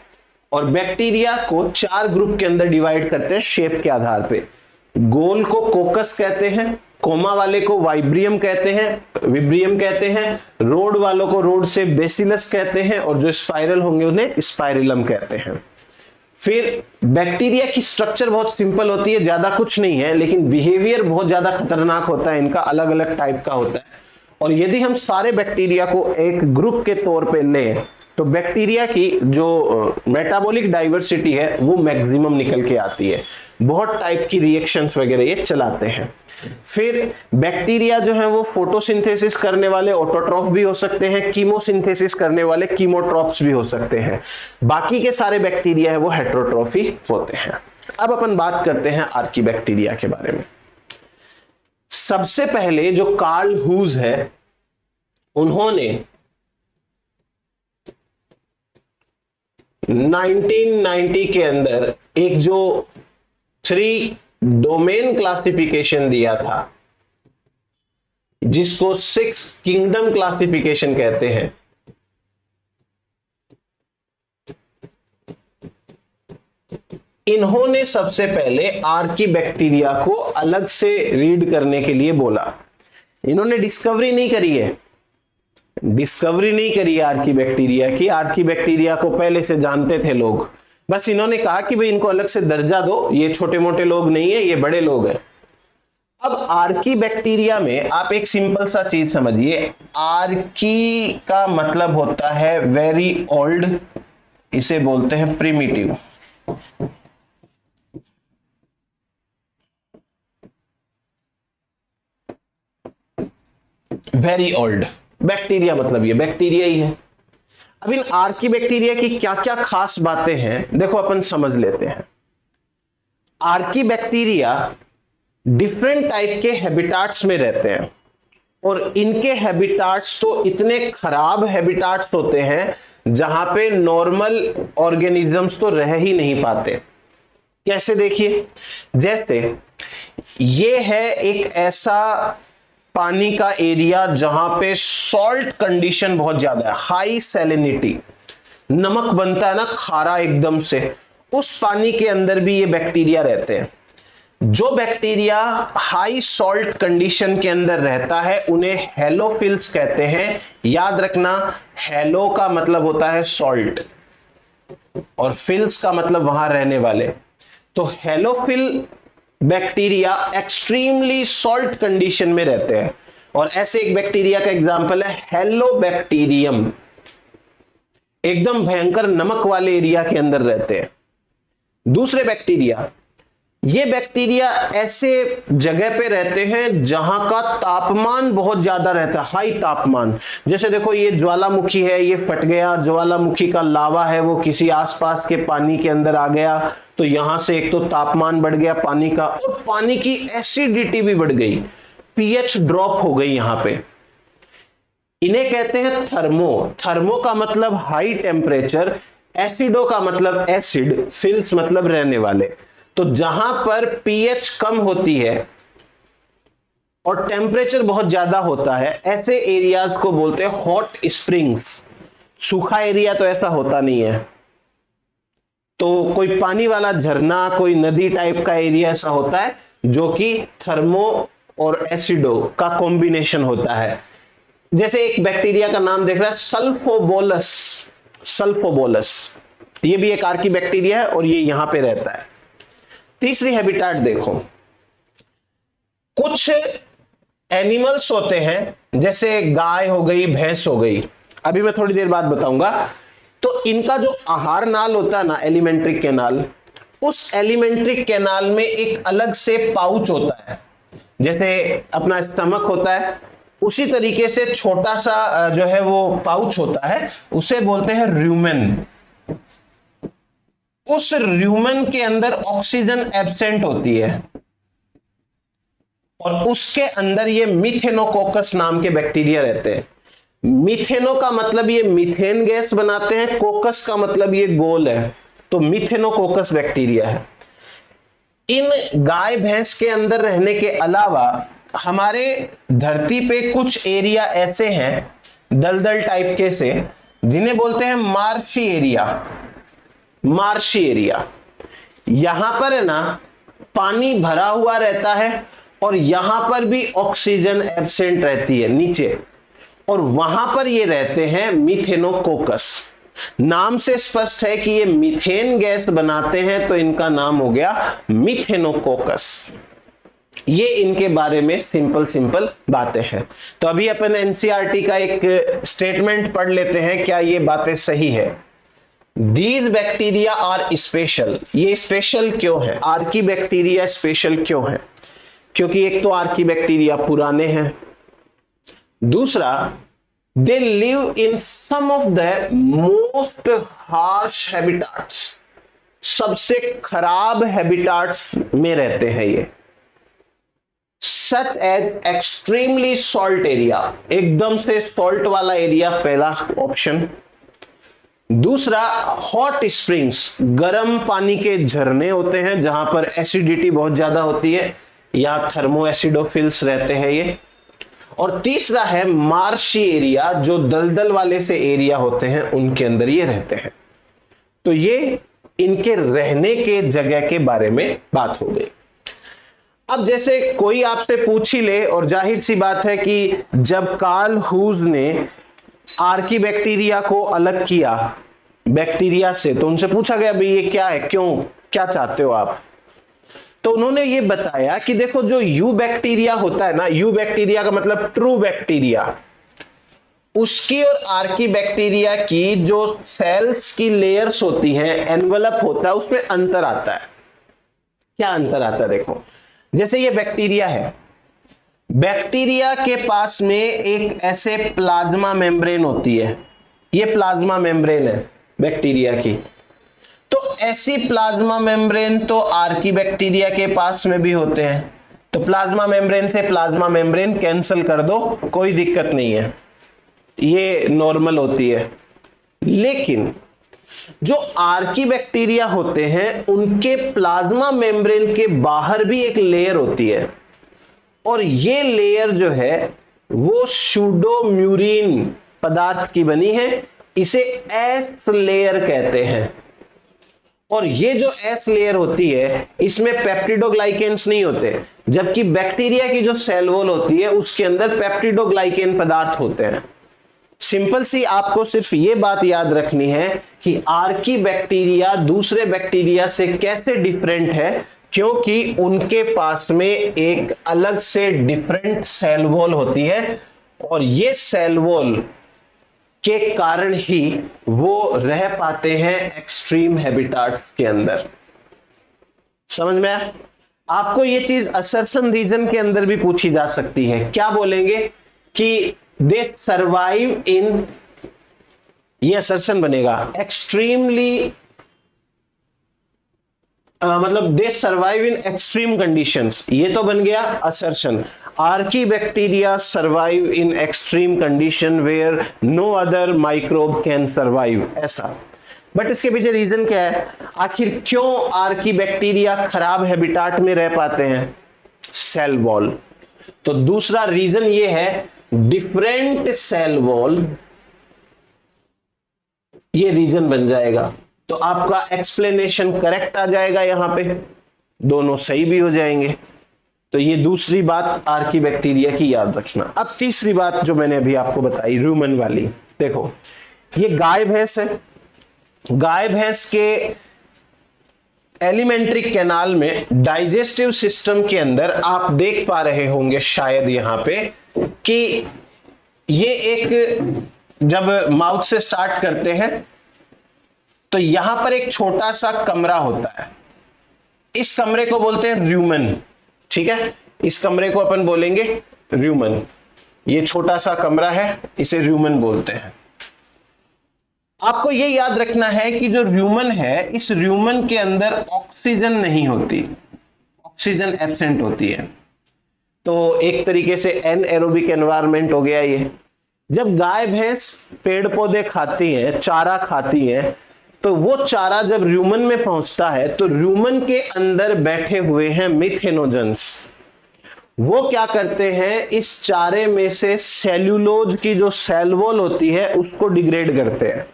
और बैक्टीरिया को 4 ग्रुप के अंदर डिवाइड करते हैं शेप के आधार पे। गोल को कोकस कहते हैं, कोमा वाले को वाइब्रियम कहते हैं, विब्रियम कहते हैं, रोड वालों को रोड से बेसिलस कहते हैं, और जो स्पाइरल होंगे उन्हें स्पाइरलम कहते हैं। फिर बैक्टीरिया की स्ट्रक्चर बहुत सिंपल होती है, ज्यादा कुछ नहीं है, लेकिन बिहेवियर बहुत ज्यादा खतरनाक होता है, इनका अलग अलग टाइप का होता है। और यदि हम सारे बैक्टीरिया को एक ग्रुप के तौर पे लें तो बैक्टीरिया की जो मेटाबॉलिक डाइवर्सिटी है वो मैक्सिमम निकल के आती है, बहुत टाइप की रिएक्शंस वगैरह ये चलाते हैं। फिर बैक्टीरिया जो है वो फोटोसिंथेसिस करने वाले ऑटोट्रॉफ भी हो सकते हैं, कीमोसिंथेसिस करने वाले कीमोट्रॉफ्स भी हो सकते हैं। बाकी के सारे बैक्टीरिया है वो हेटेरोट्रॉफी होते हैं। अब अपन बात करते हैं आर्की बैक्टीरिया के बारे में। सबसे पहले जो कार्ल हूज है, उन्होंने 1990 के अंदर एक जो 3 डोमेन क्लासिफिकेशन दिया था, जिसको 6 किंगडम क्लासिफिकेशन कहते हैं। इन्होंने सबसे पहले आर्की बैक्टीरिया को अलग से रीड करने के लिए बोला। इन्होंने डिस्कवरी नहीं करी है, आर्की बैक्टीरिया की। आर्की बैक्टीरिया को पहले से जानते थे लोग, बस इन्होंने कहा कि भाई इनको अलग से दर्जा दो, ये छोटे मोटे लोग नहीं है, ये बड़े लोग हैं। अब आर्की बैक्टीरिया में आप एक सिंपल सा चीज समझिए, आर्की का मतलब होता है वेरी ओल्ड, इसे बोलते हैं प्रिमिटिव। वेरी ओल्ड बैक्टीरिया मतलब ये बैक्टीरिया ही है। अब इन आर्की बैक्टीरिया की क्या क्या खास बातें हैं, देखो अपन समझ लेते हैं। आर्की बैक्टीरिया डिफरेंट टाइप के हैबिटाट्स में रहते हैं, और इनके हैबिटाट्स तो इतने खराब हैबिटाट्स होते हैं जहां पे नॉर्मल ऑर्गेनिजम्स तो रह ही नहीं पाते। कैसे, देखिए, जैसे ये है एक ऐसा पानी का एरिया जहां पे सॉल्ट कंडीशन बहुत ज्यादा है, हाई सैलिनिटी, नमक बनता है ना खारा एकदम से, उस पानी के अंदर भी ये बैक्टीरिया रहते हैं। जो बैक्टीरिया हाई सॉल्ट कंडीशन के अंदर रहता है उन्हें हेलोफिल्स कहते हैं। याद रखना, हेलो का मतलब होता है सॉल्ट और फिल्स का मतलब वहां रहने वाले। तो हेलोफिल बैक्टीरिया एक्सट्रीमली सॉल्ट कंडीशन में रहते हैं, और ऐसे एक बैक्टीरिया का एग्जांपल है हेलोबैक्टीरियम, एकदम भयंकर नमक वाले एरिया के अंदर रहते हैं। दूसरे बैक्टीरिया, ये बैक्टीरिया ऐसे जगह पे रहते हैं जहां का तापमान बहुत ज्यादा रहता है, हाई तापमान। जैसे देखो ये ज्वालामुखी है, ये फट गया, ज्वालामुखी का लावा है वो किसी आसपास के पानी के अंदर आ गया, तो यहां से एक तो तापमान बढ़ गया पानी का, और पानी की एसिडिटी भी बढ़ गई, पीएच ड्रॉप हो गई यहां पे। इन्हें कहते हैं थर्मो। थर्मो का मतलब हाई टेम्परेचर, एसिडो का मतलब एसिड, फिल्स मतलब रहने वाले। तो जहां पर पीएच कम होती है और टेम्परेचर बहुत ज्यादा होता है, ऐसे एरियाज को बोलते हैं हॉट स्प्रिंग्स। सूखा एरिया तो ऐसा होता नहीं है, तो कोई पानी वाला झरना, कोई नदी टाइप का एरिया ऐसा होता है जो कि थर्मो और एसिडो का कॉम्बिनेशन होता है। जैसे एक बैक्टीरिया का नाम देख रहा है सल्फोबोलस, सल्फोबोलस, ये भी एक आर्की बैक्टीरिया है और ये यहां पे रहता है। तीसरी हैबिटेट देखो, कुछ एनिमल्स होते हैं जैसे गाय हो गई, भैंस हो गई, अभी मैं थोड़ी देर बाद बताऊंगा, तो इनका जो आहार नाल होता है ना, एलिमेंट्री कैनाल, उस एलिमेंट्री कैनाल में एक अलग से पाउच होता है, जैसे अपना स्टमक होता है उसी तरीके से छोटा सा जो है वो पाउच होता है, उसे बोलते हैं र्यूमेन। उस र्यूमेन के अंदर ऑक्सीजन एब्सेंट होती है और उसके अंदर ये मिथेनोकोकस नाम के बैक्टीरिया रहते हैं। मिथेनो का मतलब ये मीथेन गैस बनाते हैं, कोकस का मतलब ये गोल है, तो मिथेनोकोकस बैक्टीरिया है। इन गाय भैंस के अंदर रहने के अलावा हमारे धरती पे कुछ एरिया ऐसे हैं दलदल टाइप के से, जिन्हें बोलते हैं मार्शी एरिया। मार्शी एरिया, यहां पर है ना पानी भरा हुआ रहता है और यहां पर भी ऑक्सीजन एब्सेंट रहती है नीचे, और वहां पर ये रहते हैं मिथेनोकोकस। नाम से स्पष्ट है कि ये मीथेन गैस बनाते हैं, तो इनका नाम हो गया मिथेनोकोकस। ये इनके बारे में सिंपल सिंपल बातें हैं। तो अभी अपन एनसीईआरटी का एक स्टेटमेंट पढ़ लेते हैं, क्या ये बातें सही है। These bacteria are special. ये स्पेशल क्यों है, आर्की बैक्टीरिया स्पेशल क्यों है? क्योंकि एक तो आर्की बैक्टीरिया पुराने हैं, दूसरा they live in some of the most harsh habitats, सबसे खराब हैबिटाट्स में रहते हैं ये। Such as extremely salt area, एकदम से सॉल्ट वाला एरिया पहला ऑप्शन। दूसरा हॉट स्प्रिंग्स, गर्म पानी के झरने होते हैं जहां पर एसिडिटी बहुत ज्यादा होती है, या थर्मो एसिडोफिल्स रहते हैं ये। और तीसरा है मार्शी एरिया, जो दलदल वाले से एरिया होते हैं उनके अंदर ये रहते हैं। तो ये इनके रहने के जगह के बारे में बात हो गई। अब जैसे कोई आपसे पूछ ही ले, और जाहिर सी बात है कि जब कार्ल हुज ने आर्की बैक्टीरिया को अलग किया बैक्टीरिया से, तो उनसे पूछा गया भाई ये क्या है, क्यों, क्या चाहते हो आप? तो उन्होंने ये बताया कि देखो जो यू बैक्टीरिया होता है ना, यू बैक्टीरिया का मतलब ट्रू बैक्टीरिया, उसकी और आर्की बैक्टीरिया की जो सेल्स की लेयर्स होती हैं, एनवलप होता है, उसमें अंतर आता है। क्या अंतर आता है? देखो जैसे ये बैक्टीरिया है, बैक्टीरिया के पास में एक ऐसे प्लाज्मा मेम्ब्रेन होती है, ये प्लाज्मा मेम्ब्रेन है बैक्टीरिया की। तो ऐसी प्लाज्मा मेम्ब्रेन तो आर्की बैक्टीरिया के पास में भी होते हैं, तो प्लाज्मा मेम्ब्रेन से प्लाज्मा मेम्ब्रेन कैंसिल कर दो, कोई दिक्कत नहीं है, ये नॉर्मल होती है। लेकिन जो आर्की बैक्टीरिया होते हैं उनके प्लाज्मा मेम्ब्रेन के बाहर भी एक लेयर होती है, और ये लेयर जो है वो सूडोम्यूरिन पदार्थ की बनी है, इसे एस लेयर कहते हैं। और ये जो एस लेयर होती है इसमें पेप्टिडोग्लाइकेन्स नहीं होते, जबकि बैक्टीरिया की जो सेल वॉल होती है उसके अंदर पेप्टिडोग्लाइकेन पदार्थ होते हैं। सिंपल सी आपको सिर्फ ये बात याद रखनी है कि आर्की बैक्टीरिया दूसरे बैक्टीरिया से कैसे डिफरेंट है, क्योंकि उनके पास में एक अलग से डिफरेंट सेल वॉल होती है और ये सेल वॉल के कारण ही वो रह पाते हैं एक्सट्रीम हैबिटाट्स के अंदर। समझ में आया? आपको ये चीज असर्शन रीजन के अंदर भी पूछी जा सकती है। क्या बोलेंगे कि दे सर्वाइव इन, ये असर्शन बनेगा एक्सट्रीमली, मतलब they survive in extreme conditions, ये तो बन गया assertion. Archaebacteria survive in extreme condition where no other microbe can survive, ऐसा। बट इसके पीछे रीजन क्या है? आखिर क्यों आर्की बैक्टीरिया खराब हैबिटाट में रह पाते हैं? Cell wall. तो दूसरा रीजन ये है डिफरेंट सेल वॉल, ये रीजन बन जाएगा। तो आपका एक्सप्लेनेशन करेक्ट आ जाएगा, यहां पे दोनों सही भी हो जाएंगे। तो ये दूसरी बात आर्की बैक्टीरिया की याद रखना। अब तीसरी बात जो मैंने अभी आपको बताई रूमन वाली, देखो ये गाय भैंस है। गाय भैंस के एलिमेंट्री कैनाल में डाइजेस्टिव सिस्टम के अंदर आप देख पा रहे होंगे शायद यहां पे कि ये एक, जब माउथ से स्टार्ट करते हैं तो यहां पर एक छोटा सा कमरा होता है, इस कमरे को बोलते हैं र्यूमन। ठीक है, इस कमरे को अपन बोलेंगे र्यूमन। ये छोटा सा कमरा है, इसे र्यूमन बोलते हैं। आपको ये याद रखना है कि जो र्यूमन है, इस र्यूमन के अंदर ऑक्सीजन नहीं होती, ऑक्सीजन एब्सेंट होती है। तो एक तरीके से एनएरोबिक एनवायरनमेंट हो गया ये। जब गाय भैंस पेड़ पौधे खाती हैं, चारा खाती हैं, तो वो चारा जब र्यूमन में पहुंचता है तो र्यूमन के अंदर बैठे हुए हैं मिथेनोजेंस। वो क्या करते हैं, इस चारे में से सेल्यूलोज की जो सेल वॉल होती है उसको डिग्रेड करते हैं,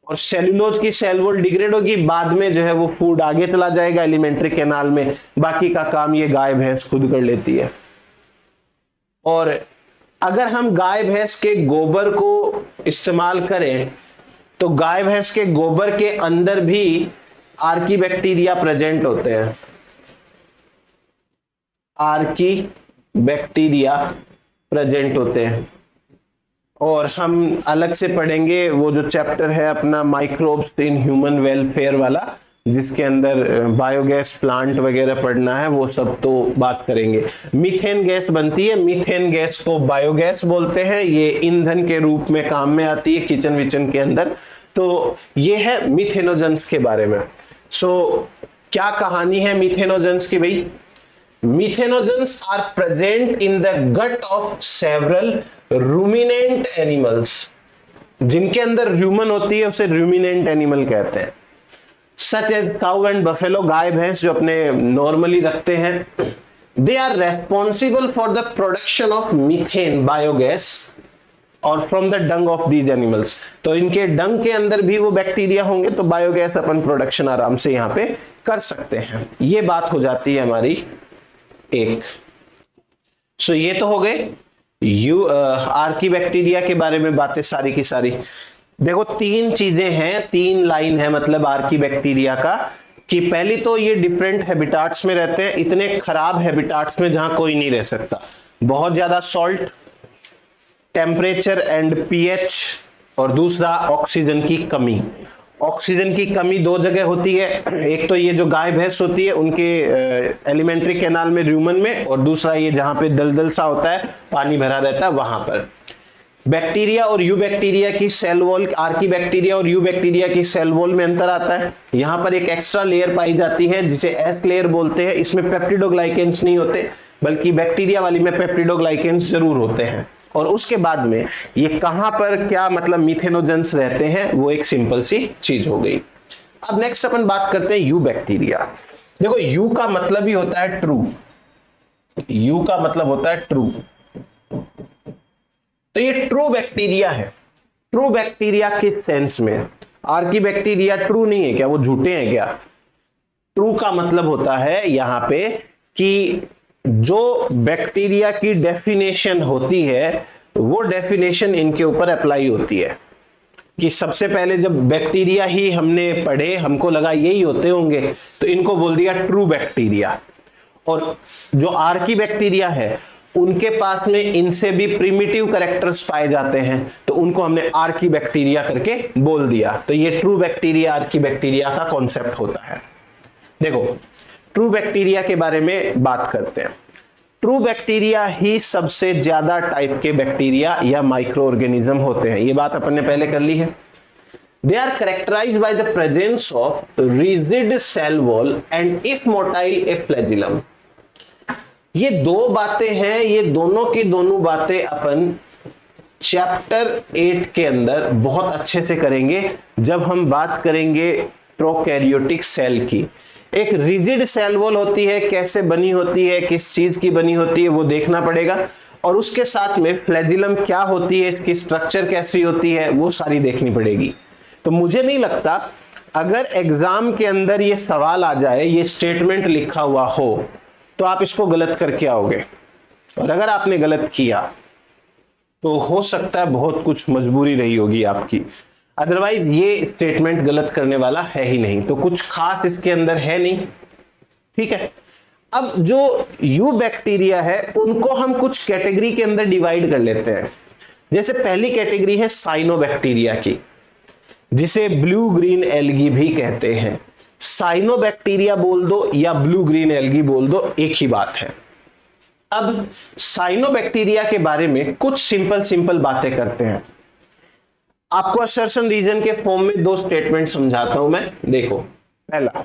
और सेल्यूलोज की सेल वॉल डिग्रेड होगी, बाद में जो है वो फूड आगे चला जाएगा एलिमेंट्री कैनाल में। बाकी का काम ये गाय भैंस खुद कर लेती है। और अगर हम गाय भैंस के गोबर को इस्तेमाल करें तो गाय भैंस के गोबर के अंदर भी आर्की बैक्टीरिया प्रेजेंट होते हैं। आर्की बैक्टीरिया प्रेजेंट होते हैं, और हम अलग से पढ़ेंगे वो जो चैप्टर है अपना माइक्रोब्स इन ह्यूमन वेलफेयर वाला, जिसके अंदर बायोगैस प्लांट वगैरह पढ़ना है, वो सब तो बात करेंगे। मीथेन गैस बनती है, मीथेन गैस को बायोगैस बोलते हैं। ये ईंधन के रूप में काम में आती है किचन विचन के अंदर। तो ये है मीथेनोजेंस के बारे में। क्या कहानी है मीथेनोजेंस की भाई? Methanogens are present in the gut of several ruminant animals. जिनके अंदर ह्यूमन होती है उसे रूमिनेंट एनिमल कहते हैं। Such as cow and buffalo, गाय भैंस जो अपने नॉर्मली रखते हैं, they are responsible for the production of methane biogas और from the dung of these animals. तो इनके डंग के अंदर भी वो बैक्टीरिया होंगे, तो बायोगैस अपन प्रोडक्शन आराम से यहां पे कर सकते हैं। ये बात हो जाती है हमारी एक। सो ये तो हो गए आर्की बैक्टीरिया के बारे में बातें सारी की सारी। देखो तीन चीजें हैं, तीन लाइन है मतलब आर्की बैक्टीरिया का, कि पहली तो ये डिफरेंट हैबिटाट्स में रहते हैं, इतने खराब हैबिटाट्स में जहां कोई नहीं रह सकता। बहुत ज्यादा सॉल्ट, टेम्परेचर एंड पीएच, और दूसरा ऑक्सीजन की कमी। ऑक्सीजन की कमी दो जगह होती है, एक तो ये जो गाय भैंस होती है उनके एलिमेंट्री कैनाल में र्यूमन में, और दूसरा ये जहां पे दलदल सा होता है, पानी भरा रहता है वहां पर। बैक्टीरिया और यू बैक्टीरिया की सेल वॉल, आर्की बैक्टीरिया और यू बैक्टीरिया की सेल वॉल में अंतर आता है। यहां पर एक एक्स्ट्रा लेयर पाई जाती है जिसे एस लेयर बोलते हैं। इसमें पेप्टिडोग्लाइकेंस नहीं होते, बल्कि बैक्टीरिया वाली में पेप्टिडोग्लाइकेंस जरूर होते हैं। और उसके बाद में ये कहां पर क्या मतलब मीथेनोजेंस रहते हैं, वो एक सिंपल सी चीज हो गई। अब नेक्स्ट अपन बात करते हैं यू बैक्टीरिया। देखो यू का मतलब ही होता है ट्रू, यू का मतलब होता है ट्रू। तो ये ट्रू बैक्टीरिया है। ट्रू बैक्टीरिया किस सेंस में? आर्की बैक्टीरिया ट्रू नहीं है क्या, वो झूठे हैं क्या? ट्रू का मतलब होता है यहां पे कि जो बैक्टीरिया की डेफिनेशन होती है वो डेफिनेशन इनके ऊपर अप्लाई होती है कि सबसे पहले जब बैक्टीरिया ही हमने पढ़े, हमको लगा यही होते होंगे, तो इनको बोल दिया ट्रू बैक्टीरिया। और जो आर्की बैक्टीरिया है उनके पास में इनसे भी प्रिमिटिव कैरेक्टर्स पाए जाते हैं, तो उनको हमने आर्की बैक्टीरिया करके बोल दिया। तो ये ट्रू बैक्टीरिया, आर्की बैक्टीरिया का कॉन्सेप्ट होता है। देखो, ट्रू बैक्टीरिया के बारे में बात करते हैं। ट्रू बैक्टीरिया ही सबसे ज्यादा टाइप के बैक्टीरिया या माइक्रो ऑर्गेनिज्म होते हैं, ये बात अपन ने पहले कर ली है। They are characterised by the presence of rigid cell wall and if motile a flagellum. ये दो बातें हैं, ये दोनों की दोनों बातें अपन चैप्टर 8 के अंदर बहुत अच्छे से करेंगे जब हम बात करेंगे प्रोकैरियोटिक सेल की। एक रिजिड सेल वॉल होती है, कैसे बनी होती है, किस चीज की बनी होती है, वो देखना पड़ेगा। और उसके साथ में फ्लैजिलम क्या होती है, इसकी स्ट्रक्चर कैसी होती है, वो सारी देखनी पड़ेगी। तो मुझे नहीं लगता अगर एग्जाम के अंदर ये सवाल आ जाए, ये स्टेटमेंट लिखा हुआ हो, तो आप इसको गलत करके आओगे। और अगर आपने गलत किया तो हो सकता है बहुत कुछ मजबूरी रही होगी आपकी, अदरवाइज ये स्टेटमेंट गलत करने वाला है ही नहीं। तो कुछ खास इसके अंदर है नहीं, ठीक है। अब जो यू बैक्टीरिया है उनको हम कुछ कैटेगरी के अंदर डिवाइड कर लेते हैं। जैसे पहली कैटेगरी है साइनोबैक्टीरिया की, जिसे ब्लू ग्रीन एल्गी भी कहते हैं। साइनोबैक्टीरिया बोल दो या ब्लू ग्रीन एल्गी बोल दो, एक ही बात है। अब साइनोबैक्टीरिया के बारे में कुछ सिंपल बातें करते हैं। आपको असर्शन रीजन के फॉर्म में दो स्टेटमेंट समझाता हूं मैं। देखो, पहला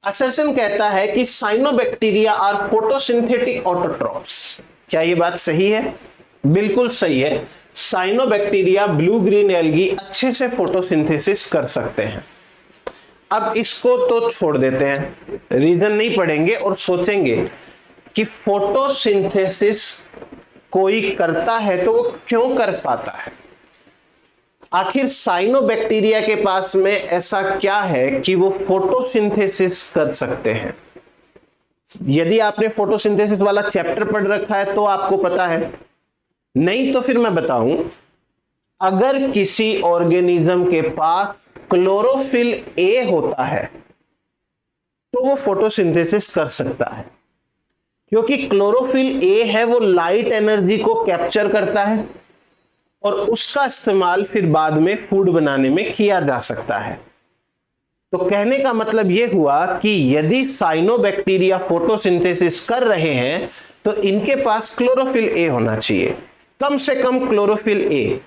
असर्शन कहता है कि साइनोबैक्टीरिया आर फोटोसिंथेटिक ऑटोट्रॉप्स। क्या ये बात सही है? बिल्कुल सही है। साइनोबैक्टीरिया, ब्लू ग्रीन एल्गी अच्छे से फोटोसिंथेसिस कर सकते हैं। अब इसको तो छोड़ देते हैं, रीजन नहीं पढ़ेंगे और सोचेंगे कि फोटोसिंथेसिस कोई करता है तो वो क्यों कर पाता है। आखिर साइनोबैक्टीरिया के पास में ऐसा क्या है कि वो फोटोसिंथेसिस कर सकते हैं। यदि आपने फोटोसिंथेसिस वाला चैप्टर पढ़ रखा है तो आपको पता है, नहीं तो फिर मैं बताऊं, अगर किसी ऑर्गेनिज्म के पास क्लोरोफिल ए होता है तो वो फोटोसिंथेसिस कर सकता है, क्योंकि क्लोरोफिल ए है वो लाइट एनर्जी को कैप्चर करता है और उसका इस्तेमाल फिर बाद में फूड बनाने में किया जा सकता है। तो कहने का मतलब यह हुआ कि यदि साइनोबैक्टीरिया फोटोसिंथेसिस कर रहे हैं तो इनके पास क्लोरोफिल ए होना चाहिए, कम से कम क्लोरोफिल ए।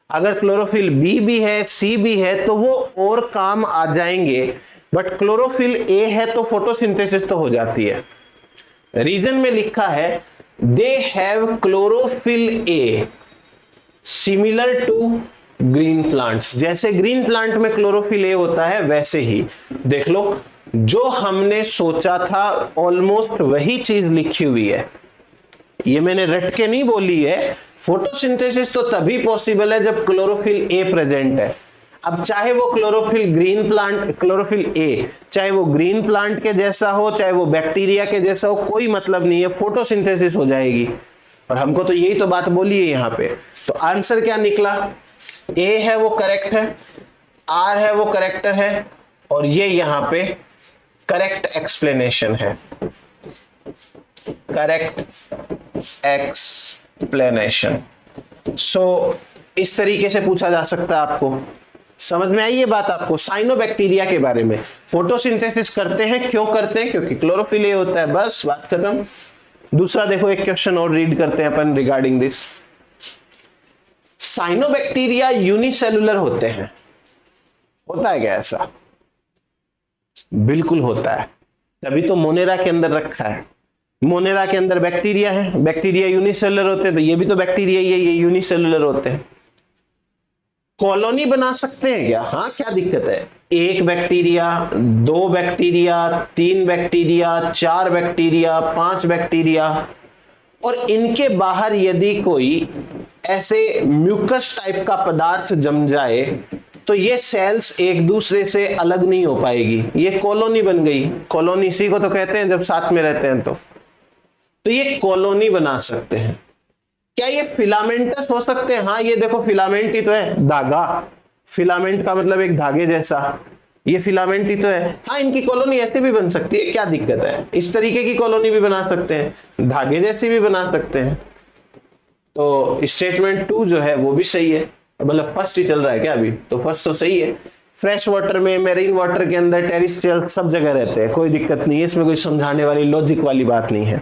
अगर क्लोरोफिल बी भी है, सी भी है, तो वो और काम आ जाएंगे, बट क्लोरोफिल ए है तो फोटोसिंथेसिस तो हो जाती है। रीजन में लिखा है they have chlorophyll A similar to green plants. जैसे ग्रीन प्लांट में क्लोरोफिल ए होता है वैसे ही देख लो, जो हमने सोचा था ऑलमोस्ट वही चीज लिखी हुई है। ये मैंने रट के नहीं बोली है। फोटोसिंथेसिस तो तभी पॉसिबल है जब क्लोरोफिल ए प्रेजेंट है। अब चाहे वो chlorophyll green plant, chlorophyll A चाहे वो ग्रीन प्लांट के जैसा हो, चाहे वो बैक्टीरिया के जैसा हो, कोई मतलब नहीं है, फोटोसिंथेसिस हो जाएगी। और हमको तो यही तो बात बोली है यहाँ पे। तो आंसर क्या निकला? ए है वो करेक्ट है, आर है वो करेक्टर है, और ये यहाँ पे करेक्ट एक्सप्लेनेशन है, करेक्ट एक्सप्लेनेशन। सो इस तरीके से पूछा जा सकता है। आपको समझ में आई ये बात? आपको साइनोबैक्टीरिया के बारे में फोटोसिंथेसिस करते हैं, क्यों करते हैं? क्योंकि क्लोरोफिल ए होता है, बस बात खत्म। दूसरा देखो, एक क्वेश्चन और रीड करते हैं अपन रिगार्डिंग दिस। साइनोबैक्टीरिया यूनिसेलुलर होते हैं, होता है क्या ऐसा? बिल्कुल होता है, तभी तो मोनेरा के अंदर रखा है। मोनेरा के अंदर बैक्टीरिया है, बैक्टीरिया यूनिसेलुलर होते हैं, तो ये भी तो बैक्टीरिया ही है, ये यूनिसेलुलर होते हैं। कॉलोनी बना सकते हैं क्या? हाँ, क्या दिक्कत है? एक बैक्टीरिया, दो बैक्टीरिया, तीन बैक्टीरिया, चार बैक्टीरिया, पांच बैक्टीरिया, और इनके बाहर यदि कोई ऐसे म्यूकस टाइप का पदार्थ जम जाए तो ये सेल्स एक दूसरे से अलग नहीं हो पाएगी, ये कॉलोनी बन गई। कॉलोनी इसी को तो कहते हैं जब साथ में रहते हैं। तो ये कॉलोनी बना सकते हैं। क्या ये फिलामेंटस हो सकते हैं? हाँ, ये देखो फिलामेंट ही तो है, धागा। फिलामेंट का मतलब एक धागे जैसा, ये फिलामेंट ही तो है। हाँ, इनकी कॉलोनी ऐसे भी बन सकती है, क्या दिक्कत है? इस तरीके की कॉलोनी भी बना सकते हैं, धागे जैसी भी बना सकते हैं। तो स्टेटमेंट 2 जो है वो भी सही है, मतलब फर्स्ट ही चल रहा है क्या अभी? तो फर्स्ट तो सही है। फ्रेश वाटर में, मेरीन वाटर के अंदर, टेरेस्ट्रियल सब जगह रहते हैं, कोई दिक्कत नहीं है, इसमें कोई समझाने वाली लॉजिक वाली बात नहीं है।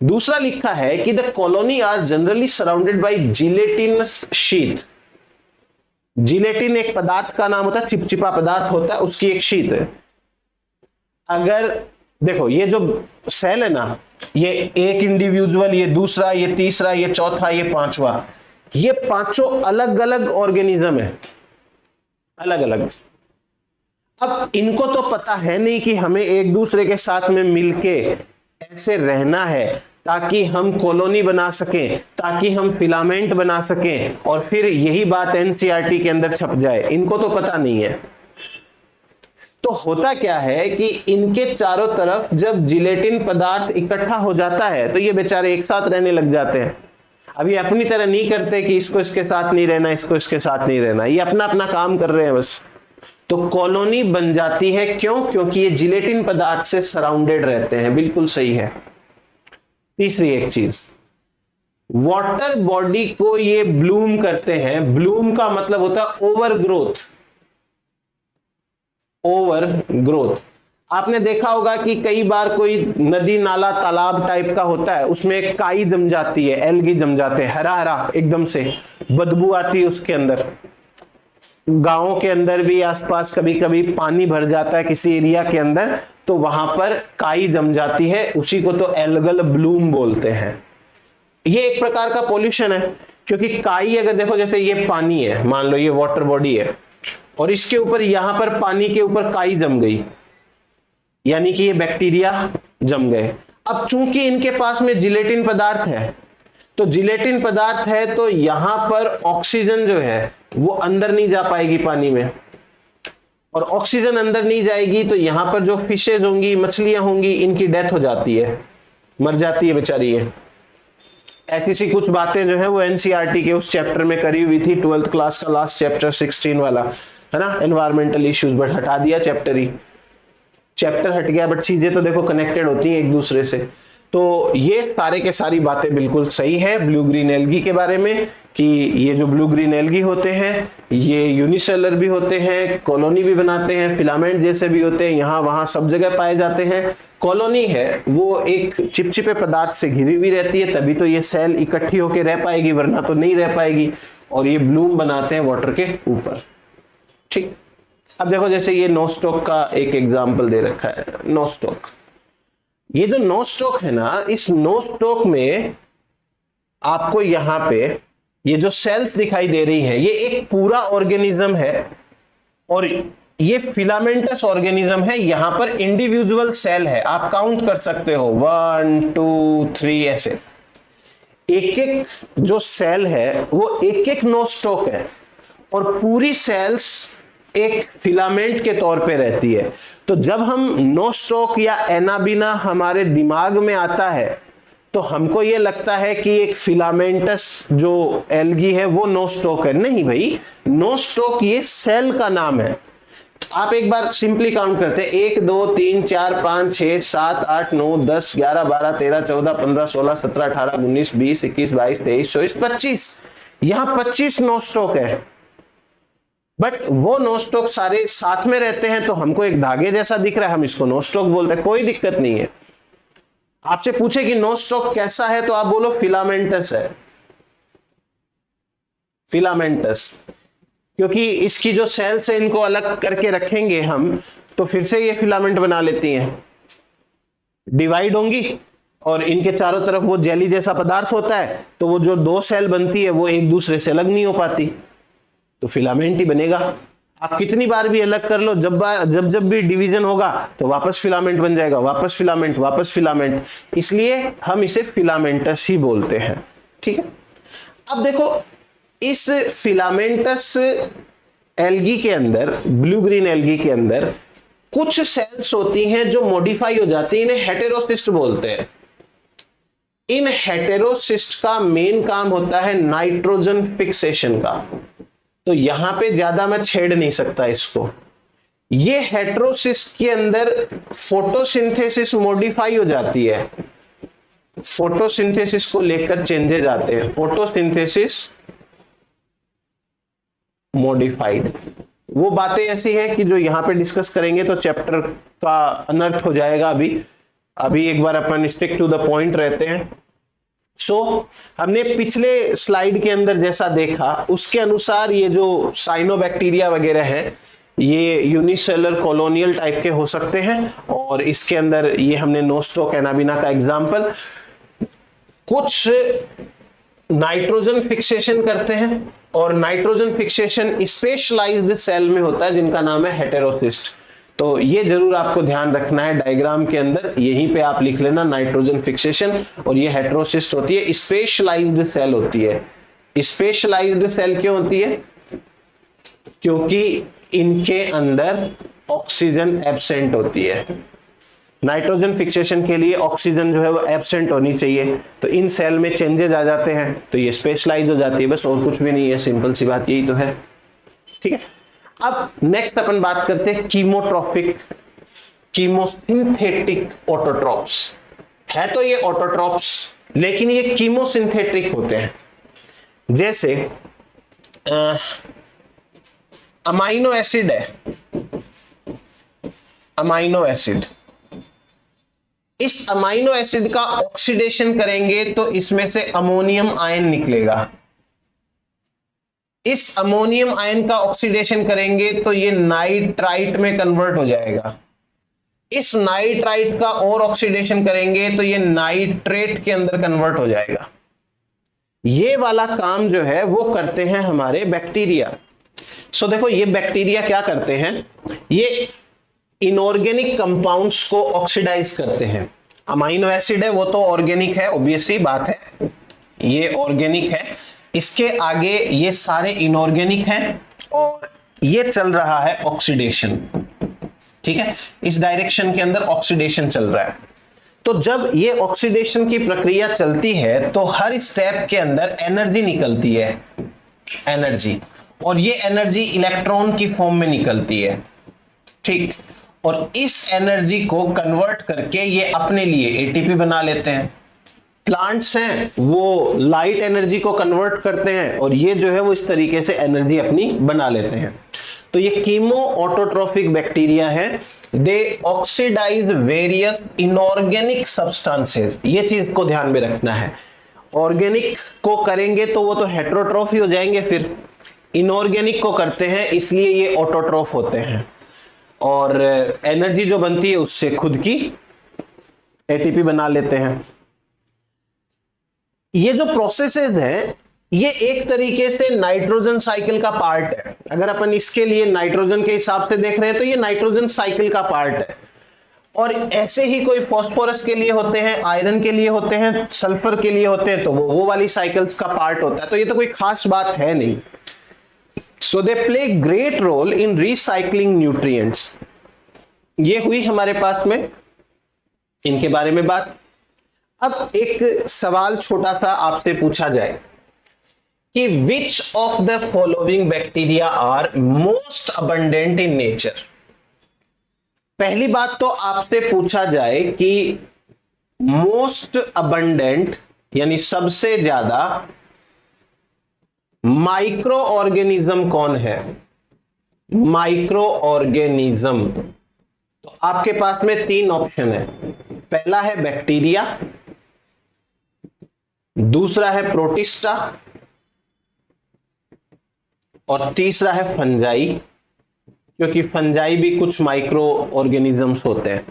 दूसरा लिखा है कि the colony are generally surrounded by gelatinous sheath. Gelatin एक पदार्थ का नाम होता है, चिपचिपा पदार्थ होता है, उसकी एक शीट है। अगर देखो ये जो सेल है ना, ये एक इंडिविजुअल, ये दूसरा, ये तीसरा, ये चौथा, ये पांचवा, ये पांचों अलग अलग ऑर्गेनिज्म है, अलग अलग। अब इनको तो पता है नहीं कि हमें एक दूसरे के साथ में मिलके ऐसे रहना है ताकि हम कॉलोनी बना सकें, ताकि हम फिलामेंट बना सकें, और फिर यही बात एनसीईआरटी के अंदर छप जाए। इनको तो पता नहीं है। तो होता क्या है कि इनके चारों तरफ जब जिलेटिन पदार्थ इकट्ठा हो जाता है तो ये बेचारे एक साथ रहने लग जाते हैं। अब ये अपनी तरह नहीं करते कि इसको इसके साथ नहीं रहना, इसको इसके साथ नहीं रहना, ये अपना अपना काम कर रहे हैं बस। तो कॉलोनी बन जाती है, क्यों? क्योंकि ये जिलेटिन पदार्थ से सराउंडेड रहते हैं। बिल्कुल सही है। तीसरी एक चीज, वाटर बॉडी को ये ब्लूम करते हैं। ब्लूम का मतलब होता है ओवर ग्रोथ। ओवर ग्रोथ आपने देखा होगा कि कई बार कोई नदी नाला तालाब टाइप का होता है, उसमें एक काई जम जाती है, एल्गी जम जाते हैं, हरा हरा एकदम से बदबू आती है उसके अंदर। गांवों के अंदर भी आसपास कभी कभी पानी भर जाता है किसी एरिया के अंदर, तो वहां पर काई जम जाती है, उसी को तो एल्गल ब्लूम बोलते हैं। ये एक प्रकार का पोल्यूशन है, क्योंकि काई अगर देखो, जैसे ये पानी है, मान लो ये वाटर बॉडी है, और इसके ऊपर यहां पर पानी के ऊपर काई जम गई, यानी कि ये बैक्टीरिया जम गए। अब चूंकि इनके पास में जिलेटिन पदार्थ है, तो जिलेटिन पदार्थ है तो यहां पर ऑक्सीजन जो है वो अंदर नहीं जा पाएगी पानी में, और ऑक्सीजन अंदर नहीं जाएगी तो यहां पर जो फिशेज होंगी, मछलियां होंगी, इनकी डेथ हो जाती है, मर जाती है बेचारी ये। ऐसी सी कुछ बातें जो है वो एनसीईआरटी के उस चैप्टर में करी हुई थी, 12th क्लास का लास्ट चैप्टर 16 वाला है ना, एनवायरमेंटल इश्यूज, बट हटा दिया चैप्टर ही, चैप्टर हट गया, बट चीजें तो देखो कनेक्टेड होती हैं एक दूसरे से। तो ये सारे के सारी बातें बिल्कुल सही है ब्लू ग्रीन एल्गी के बारे में, कि ये जो ब्लू ग्रीन एल्गी होते हैं ये यूनिसेलर भी होते हैं, कॉलोनी भी बनाते हैं, फिलामेंट जैसे भी होते हैं, यहाँ वहां सब जगह पाए जाते हैं। कॉलोनी है वो एक चिपचिपे पदार्थ से घिरी हुई रहती है, तभी तो ये सेल इकट्ठी होकर रह पाएगी, वरना तो नहीं रह पाएगी। और ये ब्लूम बनाते हैं वाटर के ऊपर। ठीक, अब देखो जैसे ये नोस्टॉक का एक एग्जाम्पल दे रखा है, नोस्टॉक। ये जो नोस्टॉक है ना, इस नोस्टॉक में आपको यहां पे ये जो सेल्स दिखाई दे रही है, ये एक पूरा ऑर्गेनिज्म है, और ये फिलामेंटस ऑर्गेनिज्म है। यहां पर इंडिविजुअल सेल है, आप काउंट कर सकते हो 1 2 3 ऐसे, एक एक जो सेल है वो एक एक नोस्टॉक है, और पूरी सेल्स एक फिलामेंट के तौर पे रहती है। तो जब हम नोस्टॉक या एनाबिना हमारे दिमाग में आता है तो हमको ये लगता है कि एक फिलामेंटस जो एल्गी है वो नोस्टॉक है। नहीं भाई, नोस्टॉक ये सेल का नाम है। आप एक बार सिंपली काउंट करते हैं, 1 2 3 4 5 6 7 8 9 10 11 12 13 14 15 16 17 18 19 20 21 22 23 24 25, यहां 25 नोस्टॉक है। बट वो नोस्टॉक सारे साथ में रहते हैं तो हमको एक धागे जैसा दिख रहा है, हम इसको नोस्टॉक बोलते हैं, कोई दिक्कत नहीं है। आपसे पूछे कि नोस्टॉक कैसा है तो आप बोलो फिलामेंटस है, फिलामेंटस, क्योंकि इसकी जो सेल्स है इनको अलग करके रखेंगे हम तो फिर से ये फिलामेंट बना लेती हैं, डिवाइड होंगी, और इनके चारों तरफ वो जेली जैसा पदार्थ होता है, तो वो जो दो सेल बनती है वो एक दूसरे से अलग नहीं हो पाती, तो फिलामेंट ही बनेगा। आप कितनी बार भी अलग कर लो, जब भी डिवीजन होगा तो वापस फिलामेंट बन जाएगा, वापस फिलामेंट, वापस फिलामेंट, इसलिए हम इसे फिलामेंटस ही बोलते हैं। ठीक है, अब देखो इस फिलामेंटस एल्गी के अंदर, ब्लू ग्रीन एल्गी के अंदर कुछ सेल्स होती हैं जो मॉडिफाई हो जाती हैं, इन्हें हेटेरोसिस्ट बोलते हैं। इन हेटेरोसिस्ट का मेन काम होता है नाइट्रोजन फिक्सेशन का। तो यहां पे ज्यादा मैं छेड़ नहीं सकता इसको। ये हेटेरोसिस्ट के अंदर फोटोसिंथेसिस मॉडिफाई हो जाती है, फोटोसिंथेसिस को लेकर चेंजेस आते हैं, फोटोसिंथेसिस मॉडिफाइड। वो बातें ऐसी है कि जो यहां पे डिस्कस करेंगे तो चैप्टर का अनर्थ हो जाएगा। अभी एक बार अपन स्टिक टू द पॉइंट रहते हैं। हमने पिछले स्लाइड के अंदर जैसा देखा उसके अनुसार ये जो साइनोबैक्टीरिया वगैरह है ये यूनिसेलुलर कॉलोनियल टाइप के हो सकते हैं, और इसके अंदर ये हमने नोस्टोक एनाबिना का एग्जांपल, कुछ नाइट्रोजन फिक्सेशन करते हैं और नाइट्रोजन फिक्सेशन स्पेशलाइज्ड सेल में होता है जिनका नाम है हेटेरोसिस्ट। तो ये जरूर आपको ध्यान रखना है, डायग्राम के अंदर यहीं पे आप लिख लेना नाइट्रोजन फिक्सेशन, और ये हेटेरोसिस्ट होती है, स्पेशलाइज्ड सेल होती है। स्पेशलाइज्ड सेल क्यों होती है? क्योंकि इनके अंदर ऑक्सीजन एब्सेंट होती है। नाइट्रोजन फिक्सेशन के लिए ऑक्सीजन जो है वो एब्सेंट होनी चाहिए, तो इन सेल में चेंजेस आ जाते हैं तो ये स्पेशलाइज हो जाती है, बस और कुछ भी नहीं है, सिंपल सी बात यही तो है। ठीक है, अब नेक्स्ट अपन बात करते हैं कीमोट्रॉपिक कीमोसिंथेटिक ऑटोट्रॉप्स। है तो ये ऑटोट्रॉप्स लेकिन ये कीमोसिंथेटिक होते हैं। जैसे अमाइनो एसिड है, अमाइनो एसिड, इस अमाइनो एसिड का ऑक्सीडेशन करेंगे तो इसमें से अमोनियम आयन निकलेगा। इस अमोनियम आयन का ऑक्सीडेशन करेंगे तो ये नाइट्राइट में कन्वर्ट हो जाएगा। इस नाइट्राइट का और ऑक्सीडेशन करेंगे तो ये नाइट्रेट के अंदर कन्वर्ट हो जाएगा। ये वाला काम जो है वो करते हैं हमारे बैक्टीरिया। देखो ये बैक्टीरिया क्या करते हैं, ये इनऑर्गेनिक कंपाउंड्स को ऑक्सीडाइज करते हैं। अमाइनो एसिड है वो तो ऑर्गेनिक है, ऑब्वियस सी बात है, ये ऑर्गेनिक है। इसके आगे ये सारे इनऑर्गेनिक हैं और ये चल रहा है ऑक्सीडेशन। ठीक है, इस डायरेक्शन के अंदर ऑक्सीडेशन चल रहा है। तो जब ये ऑक्सीडेशन की प्रक्रिया चलती है तो हर स्टेप के अंदर एनर्जी निकलती है, एनर्जी, और ये एनर्जी इलेक्ट्रॉन की फॉर्म में निकलती है। ठीक, और इस एनर्जी को कन्वर्ट करके ये अपने लिए एटीपी बना लेते हैं। प्लांट्स हैं वो लाइट एनर्जी को कन्वर्ट करते हैं और ये जो है वो इस तरीके से एनर्जी अपनी बना लेते हैं। तो ये कीमो ऑटोट्रोफिक बैक्टीरिया है। दे ऑक्सीडाइज वेरियस इनऑर्गेनिक सब्सटेंसेस, ये चीज को ध्यान में रखना है। ऑर्गेनिक को करेंगे तो वो तो हेटेरोट्रॉफी हो जाएंगे, फिर इनऑर्गेनिक को करते हैं इसलिए ये ऑटोट्रोफ होते हैं, और एनर्जी जो बनती है उससे खुद की एटीपी बना लेते हैं। ये जो प्रोसेसेस हैं ये एक तरीके से नाइट्रोजन साइकिल का पार्ट है। अगर अपन इसके लिए नाइट्रोजन के हिसाब से देख रहे हैं तो ये नाइट्रोजन साइकिल का पार्ट है, और ऐसे ही कोई फास्फोरस के लिए होते हैं, आयरन के लिए होते हैं, सल्फर के लिए होते हैं, तो वो वाली साइकिल्स का पार्ट होता है। तो ये तो कोई खास बात है नहीं। So they play great role in recycling nutrients. ये हुई हमारे पास में इनके बारे में बात। अब एक सवाल छोटा सा आपसे पूछा जाए कि which of the following bacteria are most abundant in nature. पहली बात तो आपसे पूछा जाए कि मोस्ट अबंडेंट यानी सबसे ज्यादा माइक्रो ऑर्गेनिज्म कौन है? माइक्रो ऑर्गेनिज्म, तो आपके पास में तीन ऑप्शन है। पहला है बैक्टीरिया, दूसरा है प्रोटिस्टा, और तीसरा है फंजाई, क्योंकि फंजाई भी कुछ माइक्रो ऑर्गेनिजम्स होते हैं।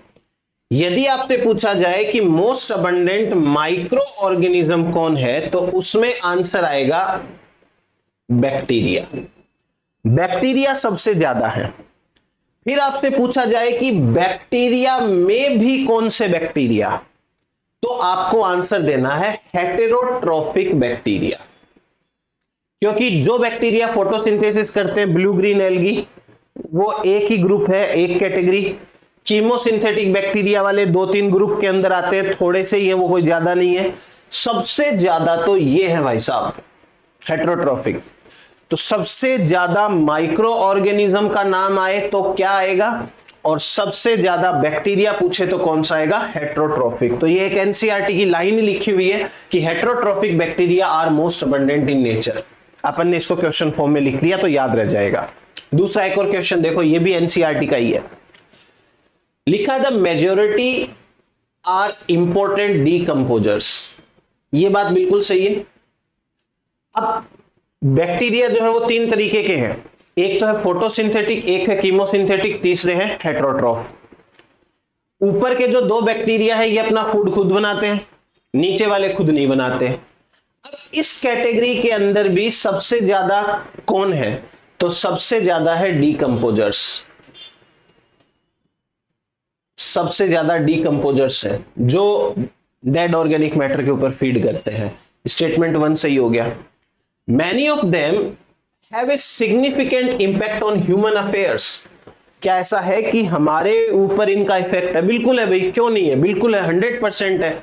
यदि आपसे पूछा जाए कि मोस्ट अबंडेंट माइक्रो ऑर्गेनिज्म कौन है तो उसमें आंसर आएगा बैक्टीरिया। बैक्टीरिया सबसे ज्यादा है। फिर आपसे पूछा जाए कि बैक्टीरिया में भी कौन से बैक्टीरिया, तो आपको आंसर देना है हेटेरोट्रॉफिक बैक्टीरिया, क्योंकि जो बैक्टीरिया फोटोसिंथेसिस करते हैं ब्लू ग्रीन एल्गी वो एक ही ग्रुप है, एक कैटेगरी। कीमोसिंथेटिक बैक्टीरिया वाले दो तीन ग्रुप के अंदर आते हैं, थोड़े से ही है, वो कोई ज्यादा नहीं है। सबसे ज्यादा तो ये है भाई साहब हेटेरोट्रॉफिक। तो सबसे ज्यादा माइक्रो ऑर्गेनिज्म का नाम आए तो क्या आएगा, और सबसे ज्यादा बैक्टीरिया पूछे तो कौन सा आएगा, हेटेरोट्रॉफिक। तो ये एक एनसीईआरटी की लाइन लिखी हुई है कि heterotrophic bacteria are most abundant in nature. अपन ने इसको क्वेश्चन फॉर्म में लिख लिया तो याद रह जाएगा। दूसरा एक और क्वेश्चन देखो, ये भी एनसीईआरटी का ही है। लिखा the majority are important decomposers. ये बात बिल्कुल सही है। अब बैक्टीरिया जो है वो तीन तरीके के हैं, एक तो है फोटोसिंथेटिक, एक है कीमोसिंथेटिक, तीसरे हैं हेटेरोट्रॉफ। ऊपर के जो दो बैक्टीरिया है ये अपना फूड खुद बनाते हैं, नीचे वाले खुद नहीं बनाते। अब इस कैटेगरी के अंदर भी सबसे ज्यादा कौन है, तो सबसे ज्यादा है डीकंपोजर्स। सबसे ज्यादा डीकंपोजर्स है जो डेड ऑर्गेनिक मैटर के ऊपर फीड करते हैं। स्टेटमेंट 1 सही हो गया। Many of them have a significant impact on human affairs. क्या ऐसा है कि हमारे ऊपर इनका इफेक्ट है? बिल्कुल है भाई, क्यों नहीं है, बिल्कुल है, 100% है।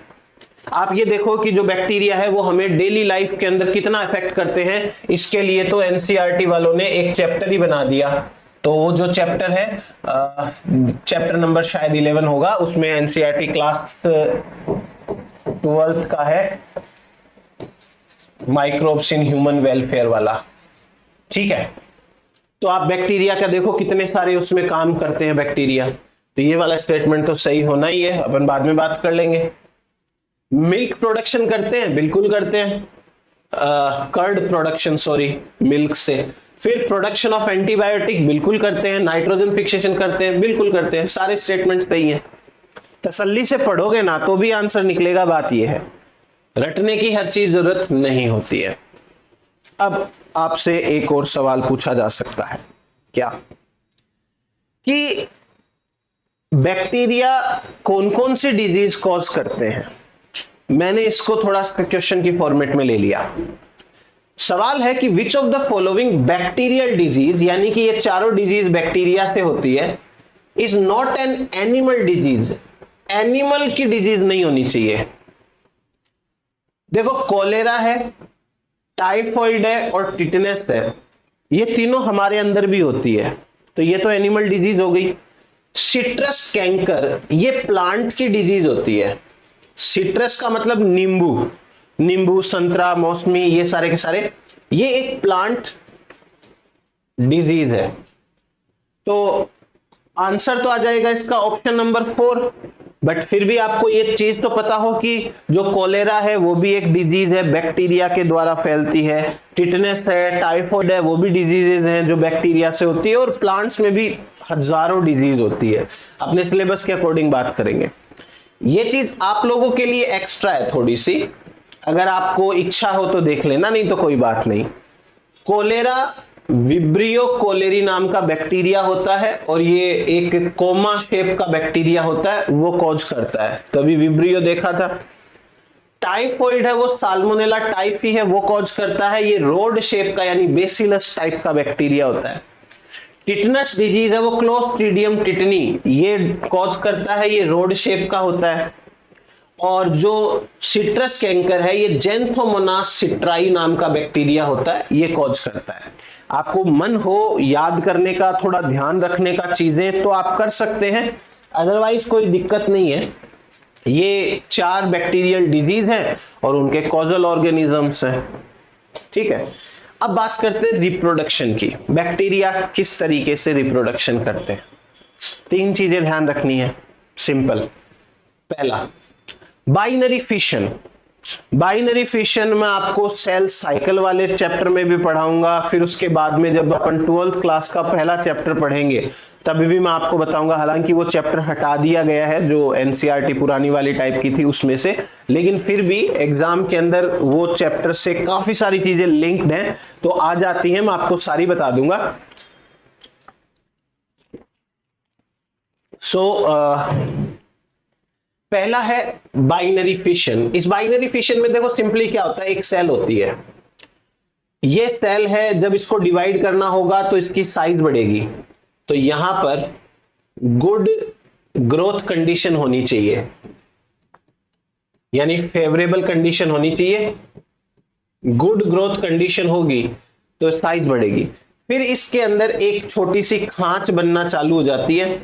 आप ये देखो कि जो बैक्टीरिया है वो हमें डेली लाइफ के अंदर कितना इफेक्ट करते हैं, इसके लिए तो एनसीईआरटी वालों ने एक चैप्टर ही बना दिया। तो वो जो चैप्टर है चैप्टर नंबर शायद 11 होगा, उसमें एनसीईआरटी क्लास 12th का है माइक्रोब्स इन ह्यूमन वेलफेयर वाला। ठीक है, तो आप बैक्टीरिया का देखो कितने सारे उसमें काम करते हैं बैक्टीरिया। तो ये वाला स्टेटमेंट तो सही होना ही है, अपन बाद में बात कर लेंगे। मिल्क प्रोडक्शन करते हैं, बिल्कुल करते हैं। कर्ड प्रोडक्शन, सॉरी, मिल्क से। फिर प्रोडक्शन ऑफ एंटीबायोटिक, बिल्कुल करते हैं। नाइट्रोजन फिक्सेशन करते हैं, बिल्कुल करते हैं। सारे स्टेटमेंट सही है। तसल्ली से पढ़ोगे ना तो भी आंसर निकलेगा। बात यह है, रटने की हर चीज जरूरत नहीं होती है। अब आपसे एक और सवाल पूछा जा सकता है, क्या कि बैक्टीरिया कौन कौन सी डिजीज कॉज करते हैं। मैंने इसको थोड़ा क्वेश्चन की फॉर्मेट में ले लिया। सवाल है कि which of the following bacterial disease, यानी कि ये चारों डिजीज बैक्टीरिया से होती है, is not an animal disease. Animal की डिजीज नहीं होनी चाहिए। देखो, कोलेरा है, टाइफॉइड है और टिटनेस है, ये तीनों हमारे अंदर भी होती है, तो ये तो एनिमल डिजीज हो गई। सिट्रस कैंकर, ये प्लांट की डिजीज होती है। सिट्रस का मतलब नींबू, नींबू, संतरा, मौसमी, ये सारे के सारे, ये एक प्लांट डिजीज है। तो आंसर तो आ जाएगा इसका ऑप्शन नंबर 4। बट फिर भी आपको ये चीज तो पता हो कि जो कोलेरा है वो भी एक डिजीज है, बैक्टीरिया के द्वारा फैलती है। टिटनेस है, टाइफॉइड है, वो भी डिजीजेज हैं जो बैक्टीरिया से होती है। और प्लांट्स में भी हजारों डिजीज होती है। अपने सिलेबस के अकॉर्डिंग बात करेंगे। ये चीज आप लोगों के लिए एक्स्ट्रा है थोड़ी सी, अगर आपको इच्छा हो तो देख लेना, नहीं तो कोई बात नहीं। कोलेरा विब्रियो कोलेरी नाम का बैक्टीरिया होता है और ये एक कोमा शेप का बैक्टीरिया होता है, वो कॉज करता है। कभी विब्रियो देखा था। टाइफॉइड है वो साल्मोनेला टाइफी है, वो कॉज करता है, ये रोड शेप का यानी बेसिलस टाइप का बैक्टीरिया होता है। टिटनस डिजीज है वो क्लोस्ट्रीडियम टिटनी, ये कॉज करता है, ये रोड शेप का होता है। और जो सिट्रस कैंकर है ये जेंथोमोनास सिट्राई नाम का बैक्टीरिया होता है, ये कॉज करता है। आपको मन हो याद करने का, थोड़ा ध्यान रखने का चीजें, तो आप कर सकते हैं, अदरवाइज कोई दिक्कत नहीं है। ये 4 बैक्टीरियल डिजीज हैं और उनके कॉजल ऑर्गेनिजम्स हैं। ठीक है, अब बात करते हैं रिप्रोडक्शन की। बैक्टीरिया किस तरीके से रिप्रोडक्शन करते हैं। 3 चीजें ध्यान रखनी है, सिंपल। पहला, बाइनरी फिशन। बाइनरी फिशन में आपको सेल साइकिल वाले चैप्टर में भी पढ़ाऊंगा, फिर उसके बाद में जब अपन 12th क्लास का पहला चैप्टर पढ़ेंगे तभी भी मैं आपको बताऊंगा। हालांकि वो चैप्टर हटा दिया गया है जो एनसीईआरटी पुरानी वाली टाइप की थी उसमें से, लेकिन फिर भी एग्जाम के अंदर वो चैप्टर से काफी सारी चीजें लिंक्ड हैं, तो आ जाती हैं, मैं आपको सारी बता दूंगा। पहला है बाइनरी फिशन। इस बाइनरी फिशन में देखो सिंपली क्या होता है, एक सेल होती है, ये सेल है, जब इसको डिवाइड करना होगा तो इसकी साइज बढ़ेगी। तो यहां पर गुड ग्रोथ कंडीशन होनी चाहिए। यानी फेवरेबल कंडीशन होनी चाहिए, गुड ग्रोथ कंडीशन होगी तो साइज बढ़ेगी। फिर इसके अंदर एक छोटी सी खांच बनना चालू हो जाती है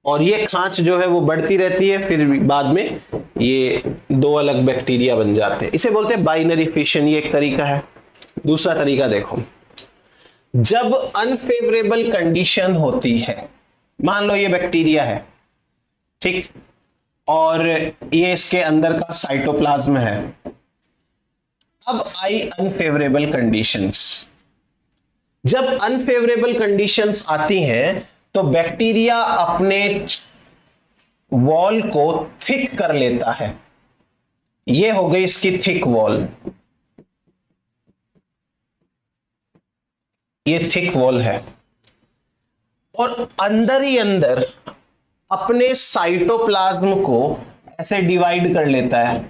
और ये खांच जो है वो बढ़ती रहती है, फिर बाद में ये दो अलग बैक्टीरिया बन जाते हैं। इसे बोलते हैं बाइनरी फिशन, ये एक तरीका है। दूसरा तरीका देखो, जब अनफेवरेबल कंडीशन होती है, मान लो ये बैक्टीरिया है, ठीक, और ये इसके अंदर का साइटोप्लाज्म है। अब आई अनफेवरेबल कंडीशंस। जब अनफेवरेबल कंडीशंस आती हैं तो बैक्टीरिया अपने वॉल को थिक कर लेता है। ये हो गई इसकी थिक वॉल, ये थिक वॉल है, और अंदर ही अंदर अपने साइटोप्लाज्म को ऐसे डिवाइड कर लेता है,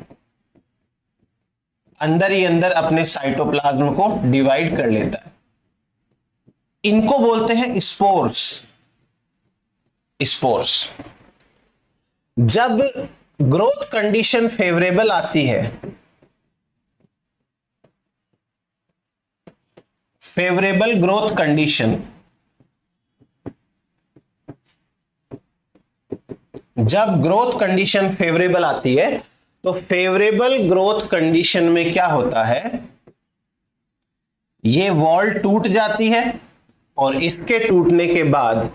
अंदर ही अंदर अपने साइटोप्लाज्म को डिवाइड कर लेता है। इनको बोलते हैं स्पोर्स। स्पोर्स। जब ग्रोथ कंडीशन फेवरेबल आती है, फेवरेबल ग्रोथ कंडीशन, जब ग्रोथ कंडीशन फेवरेबल आती है तो फेवरेबल ग्रोथ कंडीशन में क्या होता है, ये वॉल टूट जाती है और इसके टूटने के बाद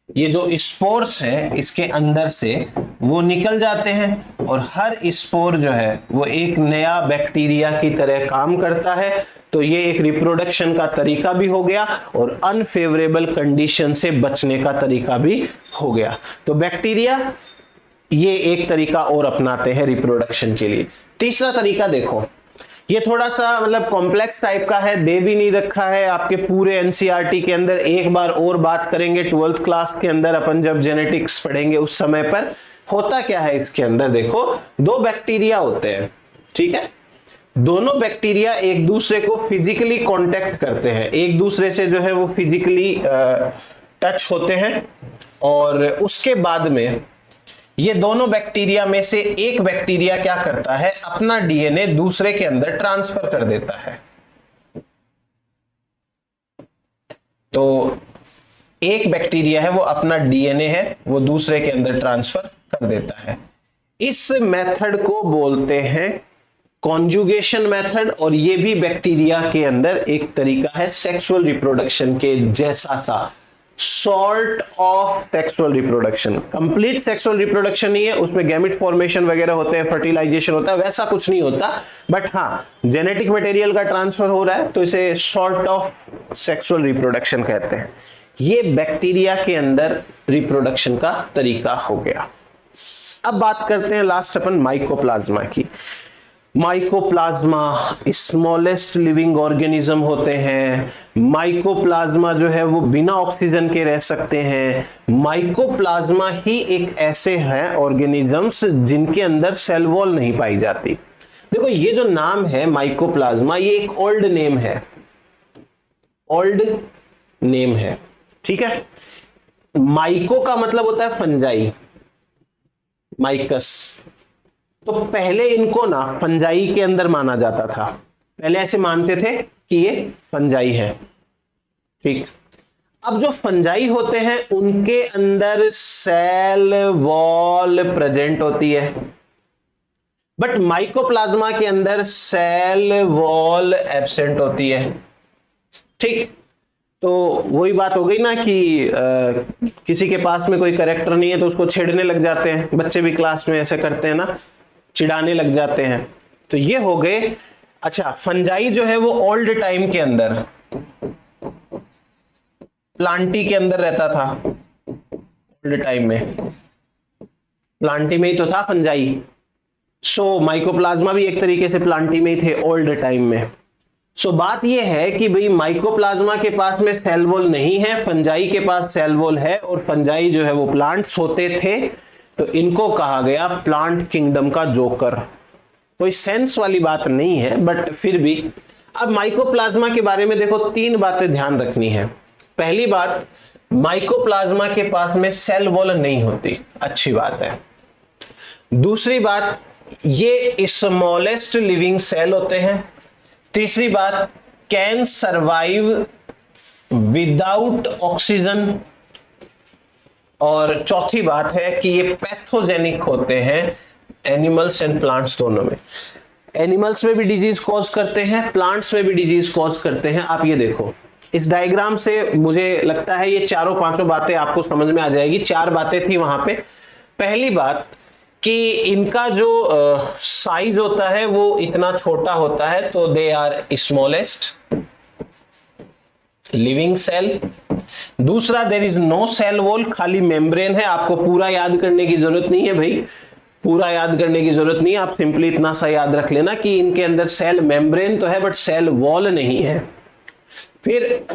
ये जो स्पोर्स है इसके अंदर से वो निकल जाते हैं और हर स्पोर जो है वो एक नया बैक्टीरिया की तरह काम करता है। तो ये एक रिप्रोडक्शन का तरीका भी हो गया और अनफेवरेबल कंडीशन से बचने का तरीका भी हो गया। तो बैक्टीरिया ये एक तरीका और अपनाते हैं रिप्रोडक्शन के लिए। तीसरा तरीका देखो, ये थोड़ा सा मतलब कॉम्प्लेक्स टाइप का है, दे भी नहीं रखा है आपके पूरे एनसीईआरटी के अंदर। एक बार और बात करेंगे 12th क्लास के अंदर, अपन जब जेनेटिक्स पढ़ेंगे उस समय पर। होता क्या है इसके अंदर, देखो दो बैक्टीरिया होते हैं, ठीक है, दोनों बैक्टीरिया एक दूसरे को फिजिकली कांटेक्ट करते हैं, एक दूसरे से जो है वो फिजिकली टच होते हैं और उसके बाद में ये दोनों बैक्टीरिया में से एक बैक्टीरिया क्या करता है, अपना डीएनए दूसरे के अंदर ट्रांसफर कर देता है। तो एक बैक्टीरिया है वो अपना डीएनए है वो दूसरे के अंदर ट्रांसफर कर देता है। इस मेथड को बोलते हैं कॉन्जुगेशन मेथड, और ये भी बैक्टीरिया के अंदर एक तरीका है सेक्सुअल रिप्रोडक्शन के जैसा सा, sort of sexual reproduction. Complete sexual reproduction नहीं है, उसमें गैमेट फॉर्मेशन वगैरह होते हैं, फर्टिलाइजेशन होता है, वैसा कुछ नहीं होता, बट हाँ जेनेटिक मटेरियल का ट्रांसफर हो रहा है तो इसे सॉर्ट ऑफ सेक्सुअल रिप्रोडक्शन कहते हैं। ये बैक्टीरिया के अंदर रिप्रोडक्शन का तरीका हो गया। अब बात करते हैं लास्ट अपन माइकोप्लाज्मा की। माइकोप्लाज्मा स्मॉलेस्ट लिविंग ऑर्गेनिज्म होते हैं। माइकोप्लाज्मा जो है वो बिना ऑक्सीजन के रह सकते हैं। माइकोप्लाज्मा ही एक ऐसे हैं ऑर्गेनिजम्स जिनके अंदर सेल वॉल नहीं पाई जाती। देखो ये जो नाम है माइकोप्लाज्मा, ये एक ओल्ड नेम है, ओल्ड नेम है, ठीक है। माइको का मतलब होता है फंजाई, माइकस। तो पहले इनको ना फंजाई के अंदर माना जाता था, पहले ऐसे मानते थे कि ये फंजाई है, ठीक। अब जो फंजाई होते हैं उनके अंदर सेल वॉल प्रेजेंट होती है, बट माइकोप्लाज्मा के अंदर सेल वॉल एब्सेंट होती है, ठीक। तो वही बात हो गई ना कि किसी के पास में कोई कैरेक्टर नहीं है तो उसको छेड़ने लग जाते हैं, बच्चे भी क्लास में ऐसे करते हैं ना, चिढ़ाने लग जाते हैं। तो ये हो गए। अच्छा, फंजाई जो है वो ओल्ड टाइम के अंदर प्लांटी के अंदर रहता था, ओल्ड टाइम में प्लांटी में ही तो था फंजाई। सो माइकोप्लाज्मा भी एक तरीके से प्लांटी में ही थे ओल्ड टाइम में। सो बात यह है कि भाई माइकोप्लाज्मा के पास में सेल वॉल नहीं है, फंजाई के पास सेल वॉल है, और फंजाई जो है वो प्लांट्स होते थे, तो इनको कहा गया प्लांट किंगडम का जोकर। कोई सेंस वाली बात नहीं है बट फिर भी। अब माइकोप्लाज्मा के बारे में देखो, तीन बातें ध्यान रखनी है। पहली बात, माइकोप्लाज्मा के पास में सेल वॉल नहीं होती, अच्छी बात है। दूसरी बात, ये स्मॉलेस्ट लिविंग सेल होते हैं। तीसरी बात, कैन सर्वाइव विदाउट ऑक्सीजन। और चौथी बात है कि ये पैथोजेनिक होते हैं एनिमल्स एंड प्लांट्स दोनों में। एनिमल्स में भी डिजीज कॉज करते हैं, प्लांट्स में भी डिजीज कॉज करते हैं। आप ये देखो इस डायग्राम से मुझे लगता है ये चारों पांचों बातें आपको समझ में आ जाएगी। चार बातें थी वहां पे। पहली बात कि इनका जो साइज होता है वो इतना छोटा होता है, तो they are smallest living cell. दूसरा, there is no cell wall, खाली मेम्ब्रेन है। आपको पूरा याद करने की जरूरत नहीं है भाई, पूरा याद करने की जरूरत नहीं है। आप सिंपली इतना सा याद रख लेना कि इनके अंदर सेल मेम्ब्रेन तो है बट सेल वॉल नहीं है। फिर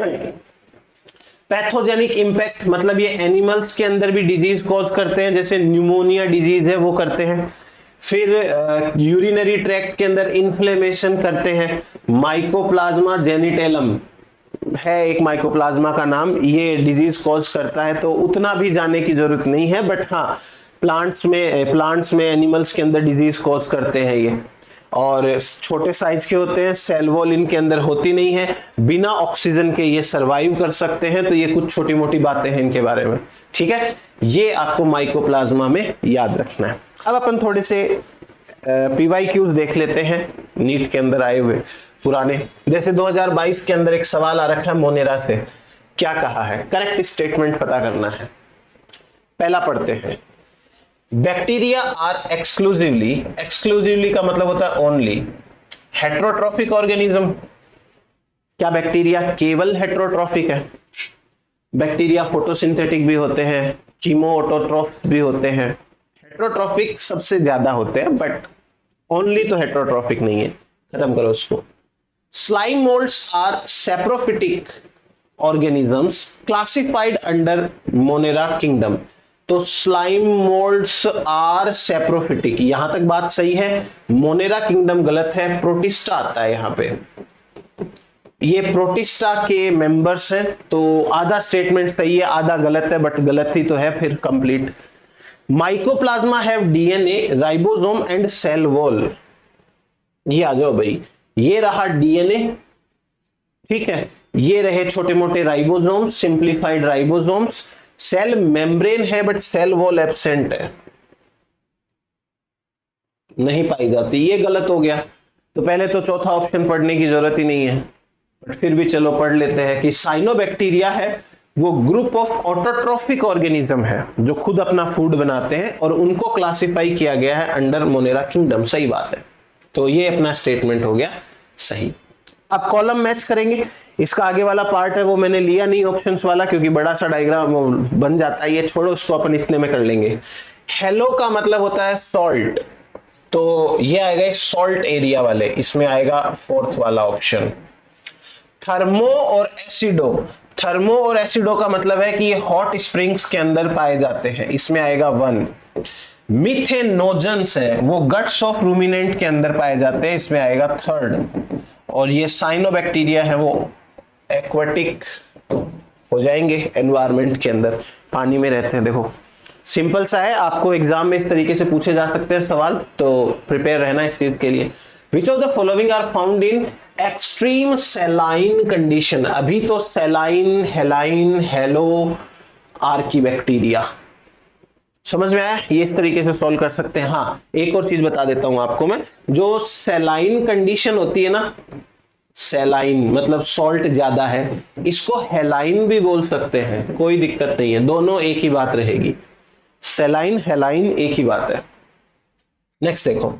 पैथोजेनिक इंपैक्ट, मतलब ये एनिमल्स के अंदर भी डिजीज कॉज करते हैं, जैसे न्यूमोनिया डिजीज है वो करते हैं। फिर यूरिनरी ट्रैक्ट के अंदर इन्फ्लेमेशन करते हैं। माइकोप्लाज्मा जेनिटेलम है एक माइकोप्लाज्मा का नाम, ये डिजीज कॉज करता है, तो उतना भी जाने की जरूरत नहीं है। बट हाँ, प्लांट्स में एनिमल्स के अंदर डिजीज कॉज करते हैं ये, और छोटे साइज के होते हैं, सेल वॉल इनके अंदर होती नहीं है, बिना ऑक्सीजन के ये सरवाइव कर सकते हैं। तो ये कुछ छोटी मोटी बातें हैं इनके बारे में, ठीक है। ये आपको माइकोप्लाज्मा में याद रखना है। अब अपन थोड़े से PYQs देख लेते हैं नीट के अंदर आए हुए पुराने। जैसे 2022 के अंदर एक सवाल आ रखा है मोनेरा से, क्या कहा है, करेक्ट स्टेटमेंट पता करना है। पहला पढ़ते हैं, बैक्टीरिया आर एक्सक्लूसिवली का मतलब होता है ओनली, हेट्रोट्रॉफिक ऑर्गेनिज्म। क्या बैक्टीरिया केवल हेट्रोट्रॉफिक है? बैक्टीरिया फोटोसिंथेटिक भी होते हैं, चीमोऑटोट्रॉफ भी होते हैं, हेट्रोट्रॉफिक सबसे ज्यादा होते हैं, बट ओनली तो हेट्रोट्रॉफिक नहीं है। खत्म करो उसको। Slime moulds are saprophytic organisms classified under Monera kingdom. तो स्लाइम मोल्ड्स आर सैप्रोफिटिक, यहां तक बात सही है। मोनेरा किंगडम गलत है, प्रोटिस्टा आता है यहां पे। ये प्रोटिस्टा के मेंबर्स हैं, तो आधा स्टेटमेंट सही है आधा गलत है, बट गलत ही तो है फिर complete. Mycoplasma have DNA, ribosome and cell wall. ये आ जाओ भाई, ये रहा डीएनए, ठीक है, ये रहे छोटे मोटे ribosomes, simplified ribosomes, cell membrane है बट सेल वॉल एब्सेंट है, नहीं पाई जाती, ये गलत हो गया। तो पहले तो चौथा ऑप्शन पढ़ने की जरूरत ही नहीं है, बट फिर भी चलो पढ़ लेते हैं कि साइनोबैक्टीरिया है वो ग्रुप ऑफ ऑटोट्रॉफिक ऑर्गेनिज्म है जो खुद अपना फूड बनाते हैं, और उनको क्लासिफाई किया गया है अंडर मोनेरा किंगडम। सही बात है, तो ये अपना स्टेटमेंट हो गया सही। अब कॉलम मैच करेंगे। इसका आगे वाला पार्ट है वो मैंने लिया नहीं ऑप्शंस वाला, क्योंकि बड़ा सा डायग्राम बन जाता है, ये छोड़ो, उसको अपन इतने में कर लेंगे। हेलो का मतलब होता है सॉल्ट, तो ये आएगा सॉल्ट एरिया वाले, इसमें आएगा फोर्थ वाला ऑप्शन। थर्मो और एसिडो, थर्मो और एसिडो का मतलब है कि ये हॉट स्प्रिंग्स के अंदर पाए जाते हैं, इसमें आएगा 1। मिथेनोजेंस है वो गट्स ऑफ रूमिनेंट के अंदर पाए जाते हैं, इसमें आएगा 3rd। और ये साइनोबैक्टीरिया है वो एक्वाटिक हो जाएंगे, एनवायरमेंट के अंदर पानी में रहते हैं। देखो सिंपल सा है, आपको एग्जाम में इस तरीके से पूछे जा सकते हैं सवाल, तो प्रिपेयर रहना इस चीज के लिए। Which of the following are found in extreme saline condition. अभी तो सेलाइन, हेलाइन, हेलो, आर्कीबैक्टीरिया समझ में आया, ये इस तरीके से सॉल्व कर सकते हैं। हाँ, एक और चीज बता देता हूं आपको मैं, जो सेलाइन कंडीशन होती है ना, सेलाइन मतलब सॉल्ट ज्यादा है, इसको हेलाइन भी बोल सकते हैं, कोई दिक्कत नहीं है, दोनों एक ही बात रहेगी। सेलाइन हेलाइन एक ही बात है। नेक्स्ट देखो,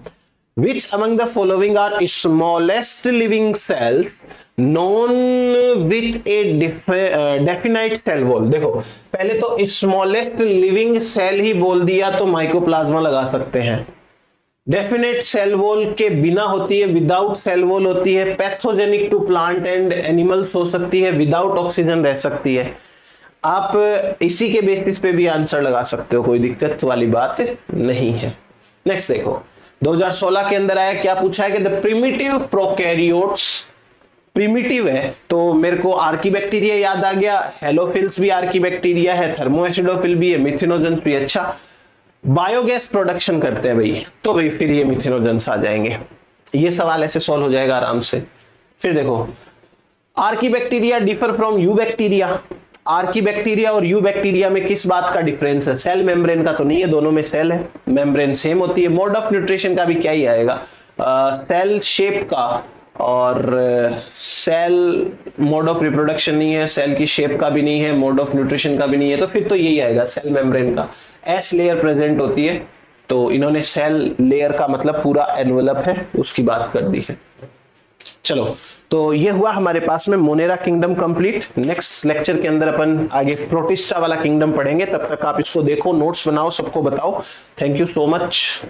which among the following are smallest living cells known with a definite cell wall. देखो पहले तो स्मॉलेस्ट लिविंग सेल ही बोल दिया तो माइकोप्लाज्मा लगा सकते हैं। डेफिनेट सेल वॉल के बिना होती है, विदाउट सेल वॉल होती है। Pathogenic to plant and animals हो सकती है, विदाउट ऑक्सीजन रह सकती है। आप इसी के बेसिस पे भी आंसर लगा सकते हो, कोई दिक्कत वाली बात नहीं है। नेक्स्ट देखो, 2016 के अंदर आया, क्या पूछा है कि द प्रिमिटिव प्रोकैरियोट्स, प्रिमिटिव है तो मेरे को आर्कीबैक्टीरिया याद आ गया, हेलोफिल्स भी आर्कीबैक्टीरिया है, थर्मोएसिडोफिल भी है, मिथेनोजेंस भी। अच्छा, बायोगैस प्रोडक्शन करते हैं भाई, तो भाई फिर ये मिथेनोजेंस आ जाएंगे। ये सवाल ऐसे सॉल्व हो जाएगा आराम से। फिर देखो, archaebacteria differ from eubacteria. Archaebacteria और यूबैक्टीरिया में किस बात का डिफरेंस है? सेल मेम्ब्रेन का तो नहीं है, दोनों में सेल है, मेम्ब्रेन सेम होती है। मोड ऑफ न्यूट्रिशन का भी क्या ही आएगा, सेल शेप का, और सेल मोड ऑफ रिप्रोडक्शन नहीं है, सेल की शेप का भी नहीं है, मोड ऑफ न्यूट्रिशन का भी नहीं है, तो फिर तो यही आएगा सेल मेम्ब्रेन का। एस लेयर प्रेजेंट होती है, तो इन्होंने सेल लेयर का मतलब पूरा एनवेलप है उसकी बात कर दी है। चलो, तो ये हुआ हमारे पास में Monera kingdom complete. Next lecture के अंदर अपन आगे प्रोटिस्टा वाला किंगडम पढ़ेंगे, तब तक आप इसको देखो, नोट्स बनाओ, सबको बताओ। Thank you so much.